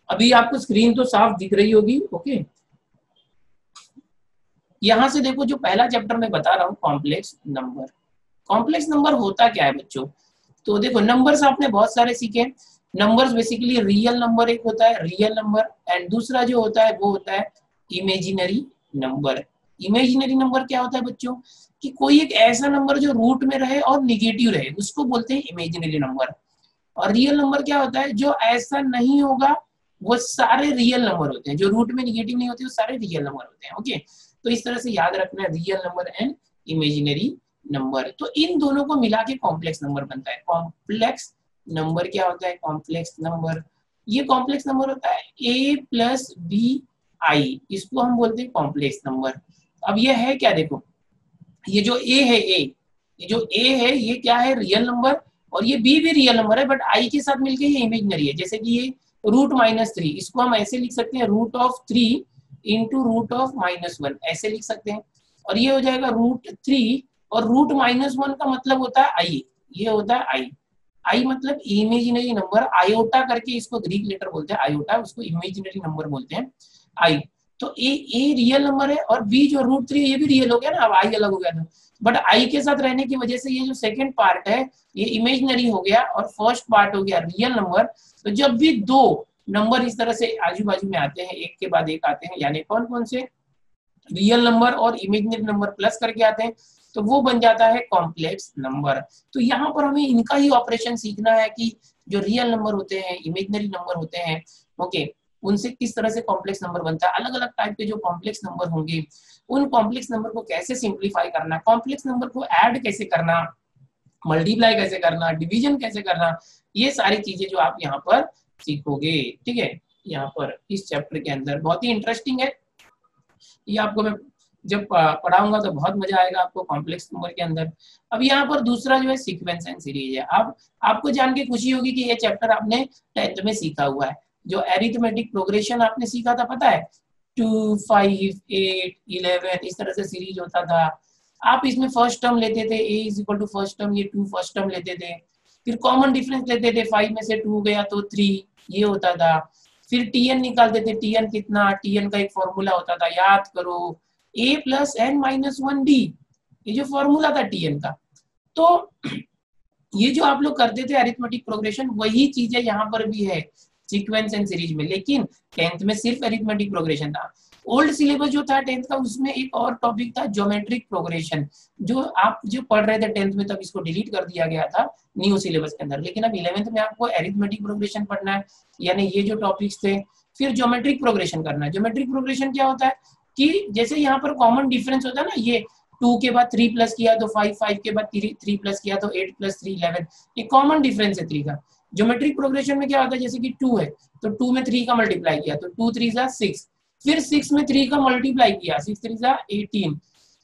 अभी आपको स्क्रीन तो साफ दिख रही होगी। ओके, यहां से देखो, जो पहला चैप्टर मैं बता रहा हूँ, कॉम्प्लेक्स नंबर। कॉम्प्लेक्स नंबर होता क्या है बच्चों? तो देखो, नंबर्स आपने बहुत सारे सीखे। नंबर्स बेसिकली रियल नंबर एक होता है, रियल नंबर, एंड दूसरा जो होता है वो होता है इमेजिनरी नंबर। इमेजिनरी नंबर क्या होता है बच्चों? कि कोई एक ऐसा नंबर जो रूट में रहे और निगेटिव रहे, उसको बोलते हैं इमेजिनरी नंबर। और रियल नंबर क्या होता है? जो ऐसा नहीं होगा, वो सारे रियल नंबर होते हैं। जो रूट में निगेटिव नहीं होते वो सारे रियल नंबर होते हैं। ओके, तो इस तरह से याद रखना है, real number and imaginary number. तो इन दोनों को मिला के कॉम्प्लेक्स नंबर बनता है। कॉम्प्लेक्स नंबर क्या होता है? कॉम्प्लेक्स नंबर, ये कॉम्प्लेक्स नंबर होता है a प्लस बी आई, इसको हम बोलते हैं कॉम्प्लेक्स नंबर। अब ये है क्या? देखो, ये जो a है, ये जो a है, ये क्या है? Real number. और ये b भी रियल नंबर है, बट i के साथ मिलके ये इमेजिनरी है। जैसे कि ये √-3, इसको हम ऐसे लिख सकते हैं, √3 इंटू √-1, ऐसे लिख सकते हैं। और ये हो जाएगा √3, और √-1 का मतलब होता है i, ये होता है i मतलब इमेजिनरी नंबर। आयोटा करके इसको ग्रीक लेटर बोलते हैं, आयोटा, उसको इमेजिनरी नंबर बोलते हैं, i। तो ए रियल नंबर है, और बी जो √3 ये भी रियल हो गया ना, अब आई अलग हो गया था, बट आई के साथ रहने की वजह से ये जो सेकंड पार्ट है ये इमेजिनरी हो गया और फर्स्ट पार्ट हो गया रियल नंबर। तो जब भी दो नंबर इस तरह से आजू बाजू में आते हैं, एक के बाद एक आते हैं, यानी कौन कौन से? रियल नंबर और इमेजिनरी नंबर प्लस करके आते हैं, तो वो बन जाता है कॉम्प्लेक्स नंबर। तो यहाँ पर हमें इनका ही ऑपरेशन सीखना है कि जो रियल नंबर होते हैं, इमेजिनरी नंबर होते हैं, ओके, उनसे किस तरह से कॉम्प्लेक्स नंबर बनता है। अलग अलग टाइप के जो कॉम्प्लेक्स नंबर होंगे, उन कॉम्प्लेक्स नंबर को कैसे सिंप्लीफाई करना, कॉम्प्लेक्स नंबर को ऐड कैसे करना, मल्टीप्लाई कैसे करना, डिवीजन कैसे करना, ये सारी चीजें जो आप यहाँ पर सीखोगे। ठीक है, यहाँ पर इस चैप्टर के अंदर बहुत ही इंटरेस्टिंग है ये। आपको मैं जब पढ़ाऊंगा तो बहुत मजा आएगा आपको कॉम्प्लेक्स नंबर के अंदर। अब यहाँ पर दूसरा जो है सीक्वेंस एंड सीरीज है। अब आपको जान के खुशी होगी कि ये चैप्टर आपने 10th में सीखा हुआ है। जो एरिथमेटिक प्रोग्रेशन आपने सीखा था, पता है, 2, 5, 8, 11, इस तरह से सीरीज होता था। आप इसमें फर्स्ट टर्म लेते थे, a is equal to first term, ये 2 फर्स्ट टर्म लेते थे, फिर कॉमन डिफरेंस लेते थे, 5 में से 2 गया तो 3, ये होता था। फिर tn निकालते थे, tn कितना, tn का एक फॉर्मूला होता था, याद करो, a plus n minus 1d, ये जो फॉर्मूला था tn का। तो ये जो आप लोग करते थे अरिथमेटिक प्रोग्रेशन, वही चीजें यहाँ पर भी है सीक्वेंस एंड सीरीज में। लेकिन 10th में सिर्फ अरिथमेटिक प्रोग्रेशन था। ओल्ड सिलेबस जो था 10th का, उसमें एक और टॉपिक था ज्योमेट्रिक प्रोग्रेशन, जो आप जो पढ़ रहे थे 10th में, तब इसको डिलीट कर दिया गया था न्यू सिलेबस के अंदर। लेकिन अब 11th में आपको अरिथमेटिक प्रोग्रेशन पढ़ना है, यानी ये जो टॉपिक्स थे। फिर ज्योमेट्रिक प्रोग्रेशन करना है। ज्योमेट्रिक प्रोग्रेशन क्या होता है कि जैसे यहाँ पर कॉमन डिफरेंस होता है ना, ये 2 के बाद 3 प्लस किया तो 5, 5 के बाद 3 प्लस किया तो 8 प्लस 3 11, ये कॉमन डिफरेंस है 3 का। ज्योमेट्रिक प्रोग्रेशन में क्या होता है, जैसे कि 2 है तो 2 में 3 का मल्टीप्लाई किया तो 2 3 6, फिर 6 में 3 का मल्टीप्लाई किया, 6 3 18,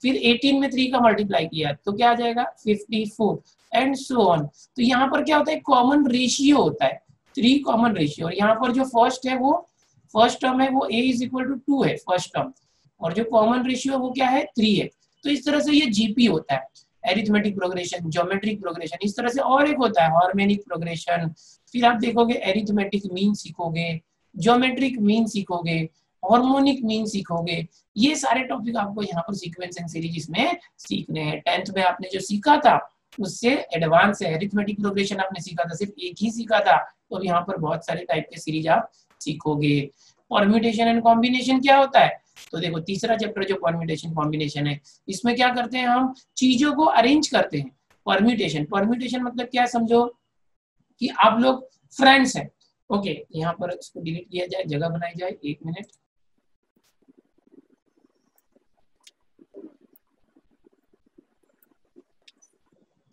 फिर 18 में 3 का मल्टीप्लाई किया तो क्या आ जाएगा 54 एंड सो ऑन। तो यहाँ पर क्या होता है, कॉमन रेशियो होता है 3 कॉमन रेशियो, और यहाँ पर जो फर्स्ट है वो फर्स्ट टर्म है वो a इज इक्वल टू 2 है फर्स्ट टर्म, और जो कॉमन रेशियो वो क्या है 3 है। तो इस तरह से ये जीपी होता है, एरिथमेटिक प्रोग्रेशन, ज्योमेट्रिक प्रोग्रेशन। इस तरह से और एक होता है हार्मोनिक प्रोग्रेशन, फिर आप देखोगे एरिथमेटिक मीन सीखोगे, ज्योमेट्रिक मीन सीखोगे, हार्मोनिक मीन सीखोगे। ये सारे टॉपिक आपको यहाँ पर सीक्वेंस एंड सीरीज में सीखने हैं। 10th में आपने जो सीखा था उससे एडवांस है, एरिथमेटिक प्रोग्रेशन आपने सीखा था, सिर्फ एक ही सीखा था, तो अब यहाँ पर बहुत सारे टाइप के सीरीज आप सीखोगे। परम्यूटेशन एंड कॉम्बिनेशन क्या होता है, तो देखो तीसरा चैप्टर जो परम्यूटेशन कॉम्बिनेशन है, इसमें क्या करते हैं हम चीजों को अरेंज करते हैं। परम्यूटेशन, परम्यूटेशन मतलब क्या है, समझो कि आप लोग फ्रेंड्स हैं, ओके, यहाँ पर इसको डिलीट किया जाए, जगह बनाई जाए, 1 मिनट।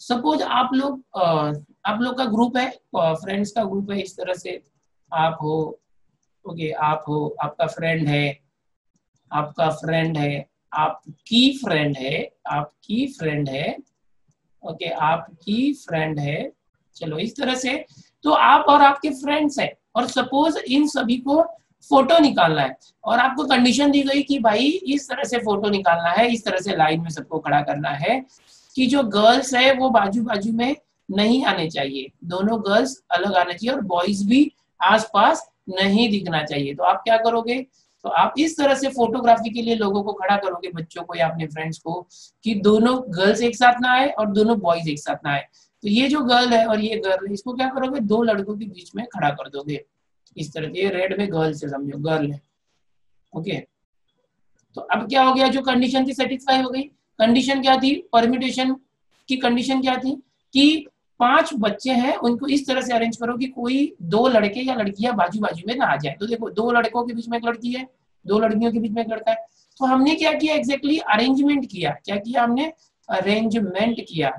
सपोज आप लोग का ग्रुप है, फ्रेंड्स का ग्रुप है, इस तरह से आप हो, ओके, आप हो, आपका फ्रेंड है, आपका फ्रेंड है, आपकी फ्रेंड है, आपकी फ्रेंड है, ओके, आपकी फ्रेंड है, चलो इस तरह से। तो आप और आपके फ्रेंड्स हैं, और सपोज इन सभी को फोटो निकालना है, और आपको कंडीशन दी गई कि भाई इस तरह से फोटो निकालना है, इस तरह से लाइन में सबको खड़ा करना है कि जो गर्ल्स है वो बाजू बाजू में नहीं आने चाहिए, दोनों गर्ल्स अलग आने चाहिए और बॉयज भी आसपास नहीं दिखना चाहिए। तो आप क्या करोगे, तो आप इस तरह से फोटोग्राफी के लिए लोगों को खड़ा करोगे, बच्चों को या अपने फ्रेंड्स को, कि दोनों गर्ल्स एक साथ ना आए और दोनों बॉयज एक साथ ना आए। तो ये जो गर्ल है और ये गर्ल है, इसको क्या करोगे, 2 लड़कों के बीच में खड़ा कर दोगे इस तरह से। ये रेड में गर्ल्स है, समझो गर्ल है, ओके। तो अब क्या हो गया, जो कंडीशन थी सेटिस्फाई हो गई। कंडीशन क्या थी, परम्यूटेशन की कंडीशन क्या थी कि 5 बच्चे हैं, उनको इस तरह से अरेंज करो कि कोई 2 लड़के या लड़कियां बाजू बाजू में ना आ जाए। तो देखो 2 लड़कों के बीच में एक लड़की है, 2 लड़कियों के बीच में एक लड़का है। तो हमने क्या किया, एग्जैक्टली अरेंजमेंट किया। क्या किया हमने, अरेंजमेंट किया।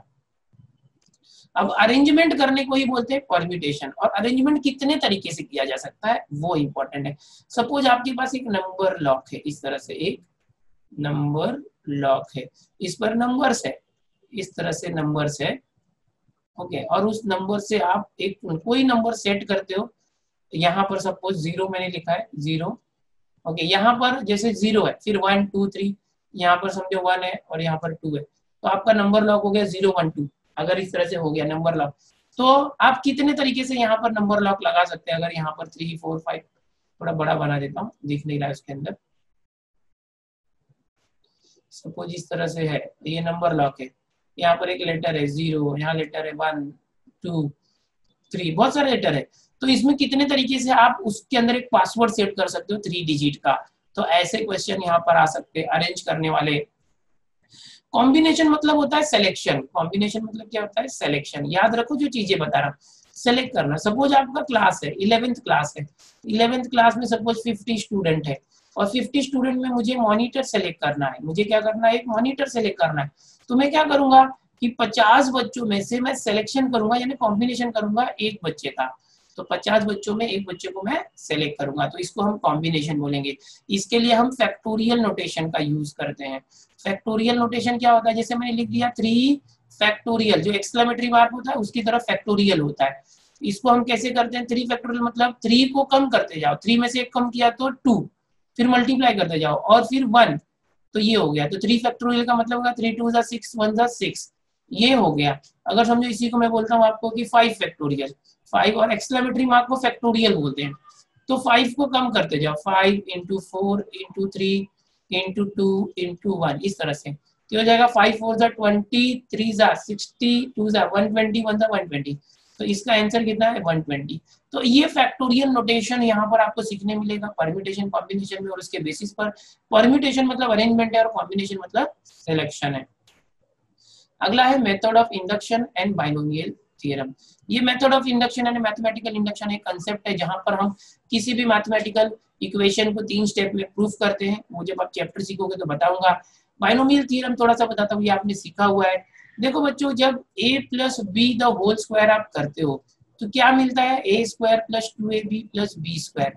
अब अरेंजमेंट करने को ही बोलते हैं परम्यूटेशन। और अरेंजमेंट कितने तरीके से किया जा सकता है वो इंपॉर्टेंट है। सपोज आपके पास एक नंबर लॉक है, इस तरह से एक नंबर लॉक है, इस पर नंबर्स है, इस तरह से नंबर्स है, ओके। और उस नंबर से आप एक कोई नंबर सेट करते हो, यहाँ पर सपोज 0 मैंने लिखा है, 0, ओके। यहाँ पर जैसे 0 है, फिर 1 2 3, यहाँ पर समझो 1 है और यहाँ पर 2 है, तो आपका नंबर लॉक हो गया 0 1 2। अगर इस तरह से हो गया नंबर लॉक, तो आप कितने तरीके से यहाँ पर नंबर लॉक लगा सकते हैं। अगर यहाँ पर 3 4 5, थोड़ा बड़ा बना देता हूँ, दिख नहीं रहा है उसके अंदर, सपोज इस तरह से है, ये नंबर लॉक है, यहाँ पर एक लेटर है 0, यहाँ लेटर है 1 2 3, बहुत सारे लेटर है। तो इसमें कितने तरीके से आप उसके अंदर एक पासवर्ड सेट कर सकते हो 3 डिजिट का। तो ऐसे क्वेश्चन यहाँ पर आ सकते हैं अरेंज करने वाले। कॉम्बिनेशन मतलब होता है सिलेक्शन। कॉम्बिनेशन मतलब क्या होता है, सिलेक्शन। याद रखो जो चीजें बता रहा हूँ, सेलेक्ट करना। सपोज आपका क्लास है, 11th क्लास है, 11th क्लास में सपोज 50 स्टूडेंट है, और 50 स्टूडेंट में मुझे मॉनिटर सेलेक्ट करना है। मुझे क्या करना है, एक मॉनिटर सेलेक्ट करना है। तो मैं क्या करूंगा कि 50 बच्चों में से मैं सिलेक्शन करूंगा, यानी कॉम्बिनेशन करूंगा एक बच्चे का। तो 50 बच्चों में एक बच्चे को मैं सेलेक्ट करूंगा, तो इसको हम कॉम्बिनेशन बोलेंगे। इसके लिए हम फैक्टोरियल नोटेशन का यूज करते हैं। फैक्टोरियल नोटेशन क्या होता है, जैसे मैंने लिख दिया 3 फैक्टोरियल, जो एक्सक्लेमेटरी मार्क होता है उसकी तरफ फैक्टोरियल होता है। इसको हम कैसे करते हैं, 3 फैक्टोरियल मतलब 3 को कम करते जाओ, 3 में से एक कम किया तो 2, फिर मल्टीप्लाई करते जाओ और फिर 1, तो ये हो गया। तो 3 फैक्टोरियल का मतलब होगा 3 2 6 1 6, ये हो गया। अगर समझो इसी को मैं बोलता हूँ आपको कि 5 फैक्टोरियल, 5 और एक्सक्लेमेटरी मार्क को फैक्टोरियल बोलते हैं, तो 5 को कम करते जाओ, 5 into 4 into 3 into 2 into 1, इस तरह से। तो हो जाएगा 5 4 20, 3 60, 2 120, 1 120। तो इसका आंसर कितना है, 120। तो ये फैक्टोरियल नोटेशन यहाँ पर आपको सीखने मिलेगा परम्यूटेशन कॉम्बिनेशन में, और उसके बेसिस पर परम्यूटेशन मतलब अरेंजमेंट है और कॉम्बिनेशन मतलब सिलेक्शन है। अगला है method of induction and binomial theorem. ये method of induction and mathematical induction एक कांसेप्ट है जहां पर हम किसी भी मैथमेटिकल इक्वेशन को 3 स्टेप में प्रूफ करते हैं। वो जब आप चैप्टर सीखोगे तो बताऊंगा। बाइनोमियल थ्योरम थोड़ा सा बताता हूँ, ये आपने सीखा हुआ है। देखो बच्चों, जब a + b the whole square आप करते हो तो क्या मिलता है, a² + 2ab + b²।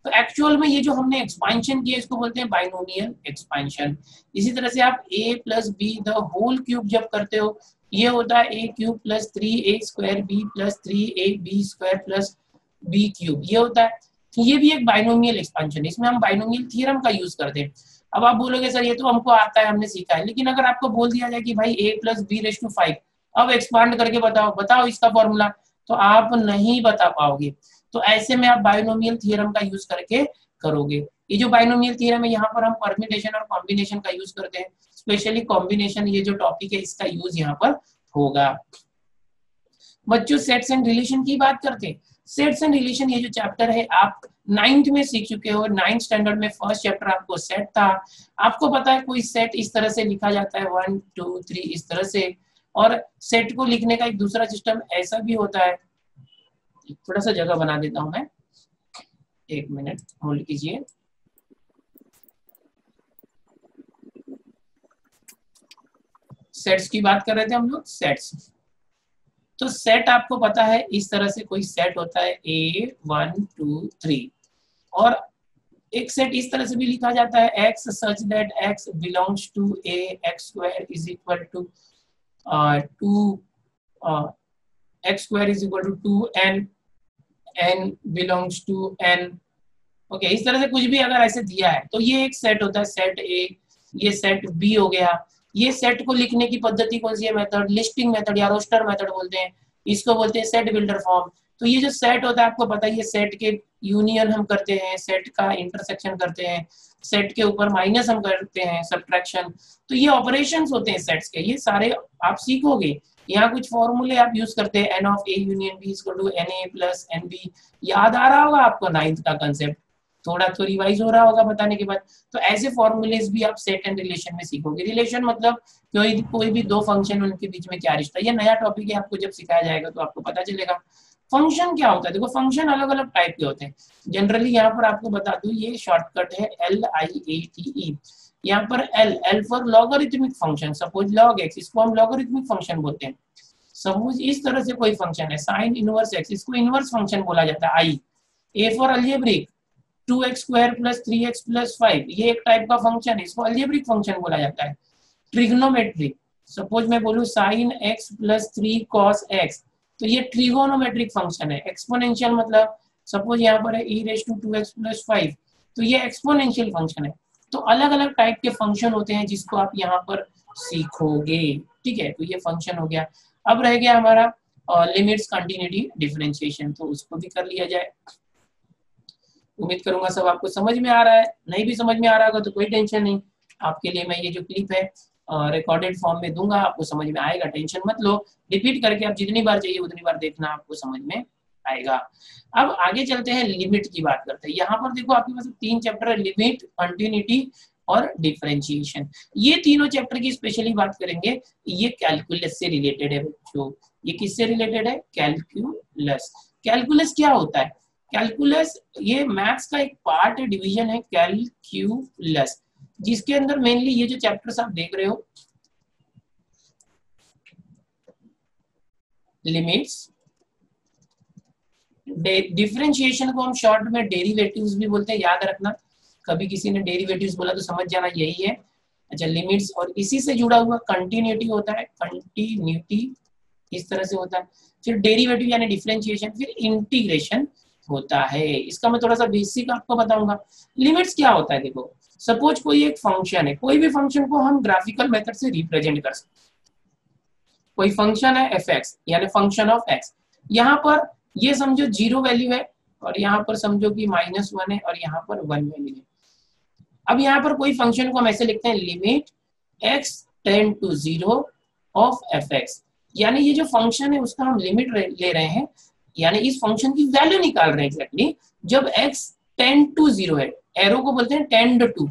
तो एक्चुअल में ये जो हमने एक्सपेंशन किया इसको बोलते हैं बाइनोमियल एक्सपेंशन। इसी तरह से आप a plus b the whole cube जब करते हो ये होता है a cube plus 3a square b plus 3ab square plus b cube, ये होता है। तो ये भी एक बाइनोमियल एक्सपेंशन है, इसमें हम बाइनोमियल थ्योरम का यूज करते हैं। अब आप बोलोगे सर ये तो हमको आता है, हमने सीखा है, लेकिन अगर आपको बोल दिया जाए कि भाई a plus b raise to 5 अब एक्सपांड करके बताओ इसका फॉर्मूला, तो आप नहीं बता पाओगे। तो ऐसे में आप बाइनोमियल थ्योरम का यूज करके करोगे। ये जो बाइनोमियल थ्योरम है यहाँ पर हम परम्यूटेशन और कॉम्बिनेशन का यूज करते हैं, स्पेशली कॉम्बिनेशन ये जो टॉपिक है इसका यूज यहाँ पर होगा। बच्चों सेट्स एंड रिलेशन की बात करते हैं। सेट्स एंड रिलेशन ये जो चैप्टर है आप 9th में सीख चुके हो। 9th स्टैंडर्ड में फर्स्ट चैप्टर आपको सेट था। आपको पता है कोई सेट इस तरह से लिखा जाता है 1 2 3 इस तरह से, और सेट को लिखने का एक दूसरा सिस्टम ऐसा भी होता है। थोड़ा सा जगह बना देता हूं मैं, 1 मिनट होल्ड कीजिए। सेट्स की बात कर रहे थे हम लोग, सेट्स। तो सेट आपको पता है इस तरह से कोई सेट होता है A 1 2 3, और एक सेट इस तरह से भी लिखा जाता है x such that x belongs to A, x square is equal to 2 x square is equal to 2n, n belongs to n। Okay, इस तरह से कुछ भी अगर ऐसे दिया है तो ये एक सेट होता है, सेट A। ये सेट B हो गया। ये सेट को लिखने की पद्धति कौन सी है? मेथड लिस्टिंग मेथड या रोस्टर मेथड बोलते हैं, इसको बोलते हैं सेट बिल्डर फॉर्म। तो ये जो सेट होता है आपको पता है ये सेट के यूनियन हम करते हैं, सेट का इंटरसेक्शन करते हैं, सेट के ऊपर माइनस हम करते हैं, सब्ट्रैक्शन। तो ये ऑपरेशंस होते हैं सेट्स के, ये सारे आप सीखोगे। यहाँ कुछ फॉर्मूले आप यूज करते हैं, n of a union b equal to na plus nb। याद आ रहा होगा आपको 9th का कंसेप्ट, थोड़ा तो रिवाइज हो रहा होगा बताने के बाद। तो ऐसे फॉर्मूलेस भी आप सेट एंड रिलेशन में सीखोगे। रिलेशन मतलब कोई भी दो फंक्शन उनके बीच में क्या रिश्ता है, ये नया टॉपिक है, आपको जब सिखाया जाएगा तो आपको पता चलेगा। फंक्शन क्या होता है? देखो फंक्शन अलग अलग टाइप के होते हैं। जनरली यहाँ पर आपको बता दूं ये शॉर्टकट है LIATE। यहाँ पर L for logarithmic function. Suppose log x, इसको हम लॉगरिथमिक फंक्शन बोलते हैं। सपोज इस तरह से कोई फंक्शन है sin इनवर्स x, इसको इनवर्स फंक्शन बोला जाता है I। A for algebraic 2x square plus 3x plus 5, ये एक टाइप का फंक्शन है, इसको अलजेब्रिक फंक्शन बोला जाता है। ट्रिग्नोमेट्रिक, सपोज मैं बोलूं sin x plus 3 cos x, तो ये ट्रिगोनोमेट्रिक फंक्शन है। एक्सपोनेंशियल मतलब सपोज यहाँ पर है e raise to 2x plus 5, तो ये एक्सपोनेंशियल फंक्शन है। तो अलग अलग टाइप के फंक्शन होते हैं जिसको आप यहाँ पर सीखोगे, ठीक है। तो ये फंक्शन हो गया। अब रह गया हमारा लिमिट्स, कंटिन्यूटी, डिफरेंशिएशन, तो उसको भी कर लिया जाए। उम्मीद करूंगा सब आपको समझ में आ रहा है। नहीं भी समझ में आ रहा होगा तो कोई टेंशन नहीं, आपके लिए मैं ये जो क्लिप है रिकॉर्डेड फॉर्म में दूंगा, आपको समझ में आएगा, टेंशन मत लो। रिपीट करके आप जितनी बार चाहिए उतनी बार देखना, आपको समझ में आएगा। अब आगे चलते हैं, लिमिट की बात करते हैं। यहाँ पर देखो आपके पास 3 चैप्टर है, लिमिट, कंटिन्यूटी और डिफरेंशिएशन। ये तीनों चैप्टर की स्पेशली बात करेंगे। ये कैलकुलस से रिलेटेड है बच्चों। ये किससे रिलेटेड है? कैलकुलस। कैलकुलस क्या होता है? कैलकुलस ये मैथ्स का एक पार्ट है, डिवीजन है कैलकुलस, जिसके अंदर मेनली ये जो चैप्टर्स आप देख रहे हो, लिमिट्स, डिफरेंशिएशन को हम शॉर्ट में डेरिवेटिव्स भी बोलते हैं, याद रखना। कभी किसी ने डेरिवेटिव्स बोला तो समझ जाना यही है। अच्छा, लिमिट्स, और इसी से जुड़ा हुआ कंटिन्यूटी होता है, कंटिन्यूटी इस तरह से होता है। फिर डेरिवेटिव यानी डिफरेंशिएशन, फिर इंटीग्रेशन होता है। इसका मैं थोड़ा सा बेसिक आपको बताऊंगा। लिमिट्स क्या होता है? देखो सपोज कोई एक फंक्शन है, कोई भी फंक्शन को हम ग्राफिकल मेथड से रिप्रेजेंट कर सकते हैं। कोई फंक्शन है f(x) यानी फंक्शन ऑफ x, यहाँ पर ये समझो 0 वैल्यू है, और यहाँ पर समझो कि -1 है, और यहाँ पर 1 वैल्यू है। अब यहाँ पर कोई फंक्शन को हम ऐसे लिखते हैं, limit x tend to 0 of f(x), यानी ये जो फंक्शन है उसका हम लिमिट ले रहे हैं, यानी इस फंक्शन की वैल्यू निकाल रहे हैं एग्जैक्टली जब x टेंड टू 0 है। एरो को बोलते हैं टेंड टू।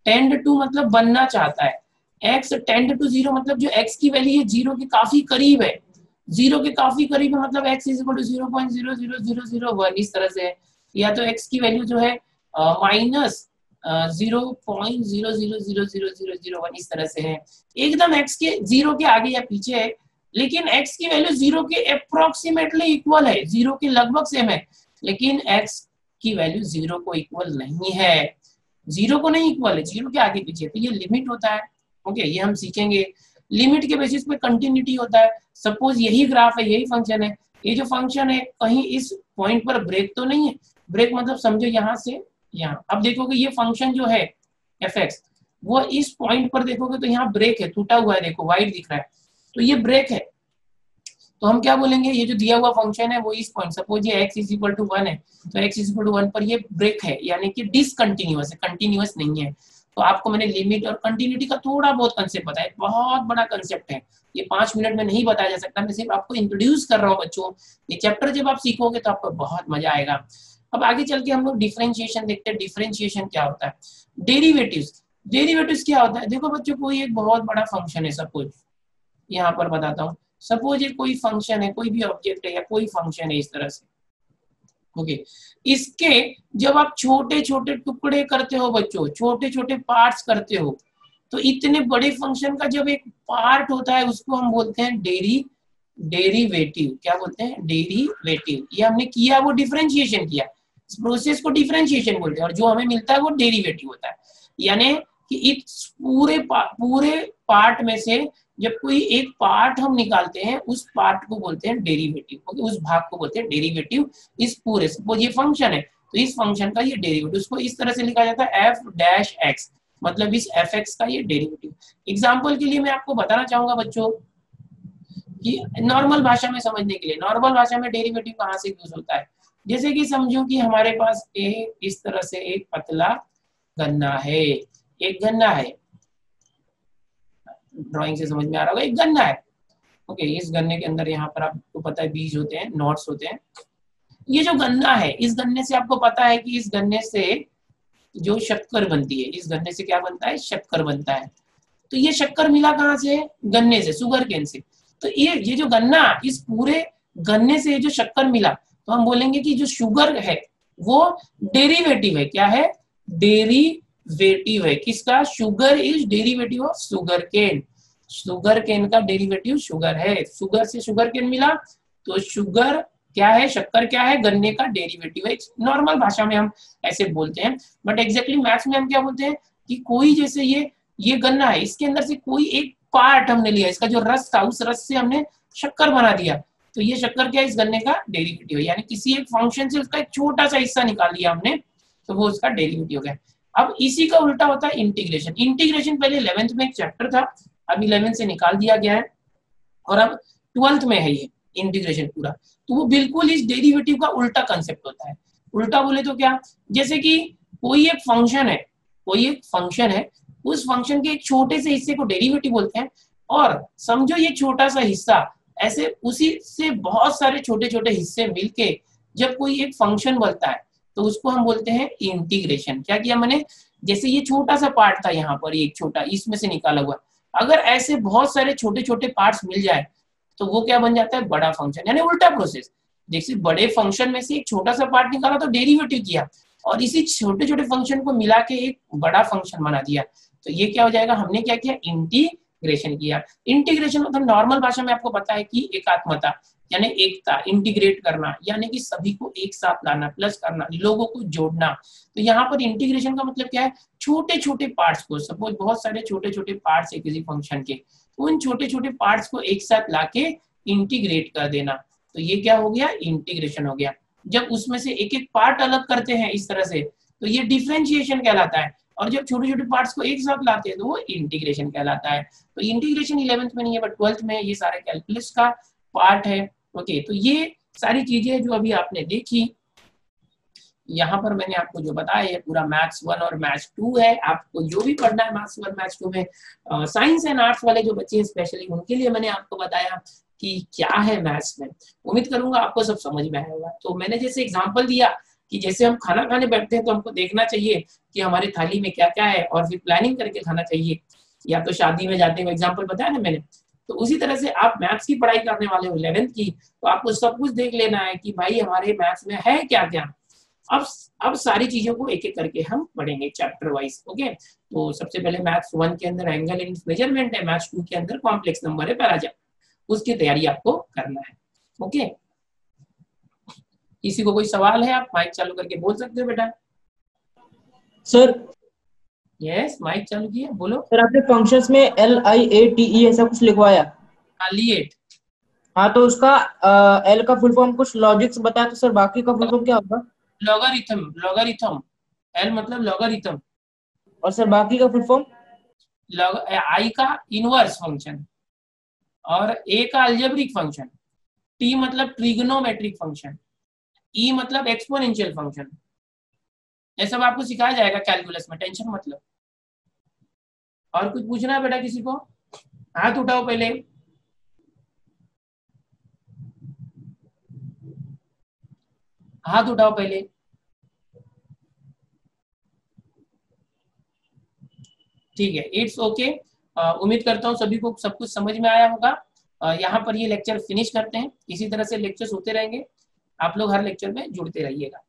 टेंड टू मतलब बनना चाहता है। x टेंड टू 0 मतलब जो x की वैल्यू है 0 के काफी करीब है। 0 के काफी करीब है मतलब x इज इक्वल टू 0.00001 इस तरह से है। या तो x की वैल्यू जो है माइनस 0.0000001 इस तरह से है। एकदम x के 0 के आगे या पीछे है, लेकिन x की वैल्यू 0 के अप्रोक्सीमेटली इक्वल है, 0 के लगभग सेम है, लेकिन x की वैल्यू 0 को इक्वल नहीं है, 0 को नहीं इक्वल है, 0 के आगे पीछे, तो ये लिमिट होता है। ओके, ये हम सीखेंगे। लिमिट के बेसिस पे कंटिन्यूटी होता है। सपोज यही ग्राफ है, यही फंक्शन है, ये जो फंक्शन है कहीं इस पॉइंट पर ब्रेक तो नहीं है, ब्रेक मतलब समझो यहाँ से यहाँ, अब देखोगे ये फंक्शन जो है fx वो इस पॉइंट पर देखोगे तो यहाँ ब्रेक है, टूटा हुआ है, देखो वाइट दिख रहा है, तो ये ब्रेक है। तो हम क्या बोलेंगे, ये जो दिया हुआ फंक्शन है वो इस पॉइंट, सपोज ये x इज इक्वल टू 1 है, तो x इज इक्वल टू 1 पर ये ब्रेक है, यानी कि डिसकंटिन्यूअस है, कंटिन्यूअस नहीं है। तो आपको मैंने लिमिट और कंटिन्यूटी का थोड़ा बहुत कंसेप्ट बताया, बहुत बड़ा कंसेप्ट है, ये 5 मिनट में नहीं बताया जा सकता, मैं सिर्फ आपको इंट्रोड्यूस कर रहा हूँ बच्चों। ये चैप्टर जब आप सीखोगे तो आपको बहुत मजा आएगा। अब आगे चल के हम लोग डिफरेंशिएशन देखते हैं। डिफरेंशिएशन क्या होता है, डेरिवेटिव्स। डेरिवेटिव्स क्या होता है, देखो बच्चों कोई एक बहुत बड़ा फंक्शन है, सपोज यहाँ पर बताता हूँ, सपोज ये कोई फंक्शन है, कोई भी ऑब्जेक्ट है या कोई फंक्शन है इस तरह से। ओके, इसके जब आप छोटे छोटे टुकड़े करते हो बच्चों, छोटे छोटे पार्ट्स करते हो, तो इतने बड़े फंक्शन का जब एक पार्ट होता है उसको हम बोलते हैं डेरिवेटिव। क्या बोलते हैं, डेरिवेटिव। ये हमने किया, वो डिफरेंशिएशन किया, इस प्रोसेस को डिफरेंशिएशन बोलते हैं, और जो हमें मिलता है वो डेरिवेटिव होता है। यानी कि इस पूरे पार्ट में से जब कोई एक पार्ट हम निकालते हैं, उस पार्ट को बोलते हैं डेरिवेटिव। ओके, उस भाग को बोलते हैं डेरिवेटिव। इस पूरे, सपोज ये फंक्शन है तो इस फंक्शन का ये डेरिवेटिव, उसको इस तरह से लिखा जाता है f डैश x, मतलब इस fx का ये डेरिवेटिव। एग्जांपल के लिए मैं आपको बताना चाहूंगा बच्चों कि नॉर्मल भाषा में समझने के लिए, नॉर्मल भाषा में डेरिवेटिव कहाँ से यूज होता है। जैसे कि समझो कि हमारे पास इस तरह से एक पतला गन्ना है, एक गन्ना है, ड्राइंग से समझ में आ रहा होगा, एक गन्ना है। ओके, इस गन्ने के अंदर यहाँ पर आपको पता है बीज होते हैं, नॉट्स होते हैं। ये जो गन्ना है, इस गन्ने से आपको पता है कि इस गन्ने से जो शक्कर बनती है, इस गन्ने से क्या बनता है, शक्कर बनता है। तो ये शक्कर मिला कहाँ से, गन्ने से, शुगर केन से। तो ये जो गन्ना, इस पूरे गन्ने से जो शक्कर मिला, तो हम बोलेंगे कि जो शुगर है वो डेरिवेटिव है। क्या है, डेरिवेटिव है किसका, sugar is derivative of sugar cane. Sugar cane का डेरिवेटिव शुगर है, शुगर से शुगर केन मिला, तो शुगर क्या है, शक्कर क्या है, गन्ने का डेरिवेटिव है। नॉर्मल भाषा में हम ऐसे बोलते हैं, बट एग्जैक्टली मैथ्स में हम क्या बोलते हैं कि कोई जैसे ये गन्ना है, इसके अंदर से कोई एक पार्ट हमने लिया, इसका जो रस था उस रस से हमने शक्कर बना दिया, तो ये शक्कर क्या है, इस गन्ने का डेरिवेटिव है। यानी किसी एक फंक्शन से उसका एक छोटा सा हिस्सा निकाल लिया हमने, तो वो उसका डेरिवेटिव हो गया। अब इसी का उल्टा होता है इंटीग्रेशन। इंटीग्रेशन पहले 11th में एक चैप्टर था, अब 11th से निकाल दिया गया है, और अब 12th में है ये इंटीग्रेशन पूरा। तो वो बिल्कुल इस डेरिवेटिव का उल्टा कंसेप्ट होता है। उल्टा बोले तो क्या, जैसे कि कोई एक फंक्शन है, कोई एक फंक्शन है, उस फंक्शन के एक छोटे से हिस्से को डेरिवेटिव बोलते हैं, और समझो ये छोटा सा हिस्सा ऐसे उसी से बहुत सारे छोटे छोटे हिस्से मिलके जब कोई एक फंक्शन बनता है, तो उसको हम बोलते हैं इंटीग्रेशन। क्या किया मैंने, जैसे ये छोटा सा पार्ट था यहाँ पर, एक छोटा इसमें से निकाला हुआ, अगर ऐसे बहुत सारे छोटे छोटे पार्ट्स मिल जाए तो वो क्या बन जाता है, बड़ा फंक्शन। यानी उल्टा प्रोसेस, जैसे बड़े फंक्शन में से एक छोटा सा पार्ट निकाला तो डेरिवेटिव किया, और इसी छोटे छोटे फंक्शन को मिला के एक बड़ा फंक्शन बना दिया, तो ये क्या हो जाएगा, हमने क्या किया, इंटीग्रेशन किया। इंटीग्रेशन मतलब नॉर्मल भाषा में आपको पता है कि एकात्मता, यानी एकता, इंटीग्रेट करना, यानी कि सभी को एक साथ लाना, प्लस करना, लोगों को जोड़ना। तो यहाँ पर इंटीग्रेशन का मतलब क्या है, छोटे छोटे पार्ट्स को, सपोज बहुत सारे छोटे छोटे पार्ट्स है किसी फंक्शन के, उन छोटे छोटे पार्ट्स को एक साथ लाके इंटीग्रेट कर देना, तो ये क्या हो गया, इंटीग्रेशन हो गया। जब उसमें से एक एक पार्ट अलग करते हैं इस तरह से, तो ये डिफरेंशिएशन कहलाता है, और जब छोटे छोटे पार्ट्स को एक साथ लाते हैं तो वो इंटीग्रेशन कहलाता है। तो इंटीग्रेशन 11th में नहीं है, बट 12th में ये सारे कैलकुलस का पार्ट है। ओके, तो ये सारी चीजें जो अभी आपने देखी, यहाँ पर मैंने आपको जो बताया है पूरा मैथ्स 1 और मैथ्स 2 है। आपको जो भी पढ़ना है मैथ्स 1 मैथ्स 2 में, साइंस एंड आर्ट्स वाले जो बच्चे हैं स्पेशली, उनके लिए मैंने आपको बताया कि क्या है मैथ्स में। उम्मीद करूंगा आपको सब समझ में आया होगा। तो मैंने जैसे एग्जांपल दिया कि जैसे हम खाना खाने बैठते हैं तो हमको देखना चाहिए कि हमारी थाली में क्या क्या है, और फिर प्लानिंग करके खाना चाहिए, या तो शादी में जाते हुए एग्जाम्पल बताया ना मैंने। तो उसी तरह से आप मैथ्स की पढ़ाई करने वाले हो 11th की, तो आपको सब कुछ देख लेना है कि भाई हमारे मैथ्स में है क्या क्या। अब सारी चीजों को एक एक करके हम पढ़ेंगे चैप्टर वाइज। ओके, तो सबसे पहले मैथ्स 1 के अंदर एंगल एंड मेजरमेंट है, मैथ्स 2 के अंदर कॉम्प्लेक्स नंबर है पैराग्राफ, उसकी तैयारी आपको करना है। ओके, किसी को कोई सवाल है, आप माइक चालू करके बोल सकते हो बेटा। सर यस, माइक चालू किया, बोलो। सर आपने फंक्शंस में LIATE ऐसा कुछ लिखवाया। लिएट। हाँ तो उसका L का फुल फॉर्म कुछ लॉजिक्स बताया, तो सर बाकी का फुल फॉर्म क्या होगा? Logarithm, logarithm. L मतलब लॉगरिथम। और सर बाकी का फुल फॉर्म? I का इनवर्स फंक्शन, और A का अलजेब्रिक फंक्शन, T मतलब ट्रिग्नोमेट्रिक फंक्शन, E मतलब एक्सपोनेंशियल फंक्शन। ये सब आपको सिखाया जाएगा कैलकुलस में, टेंशन मतलब। और कुछ पूछना है बेटा किसी को? हाथ उठाओ पहले। हाथ उठाओ पहले। ठीक है, इट्स ओके। उम्मीद करता हूँ सभी को सब कुछ समझ में आया होगा। यहाँ पर ये लेक्चर फिनिश करते हैं। इसी तरह से लेक्चर्स होते रहेंगे, आप लोग हर लेक्चर में जुड़ते रहिएगा।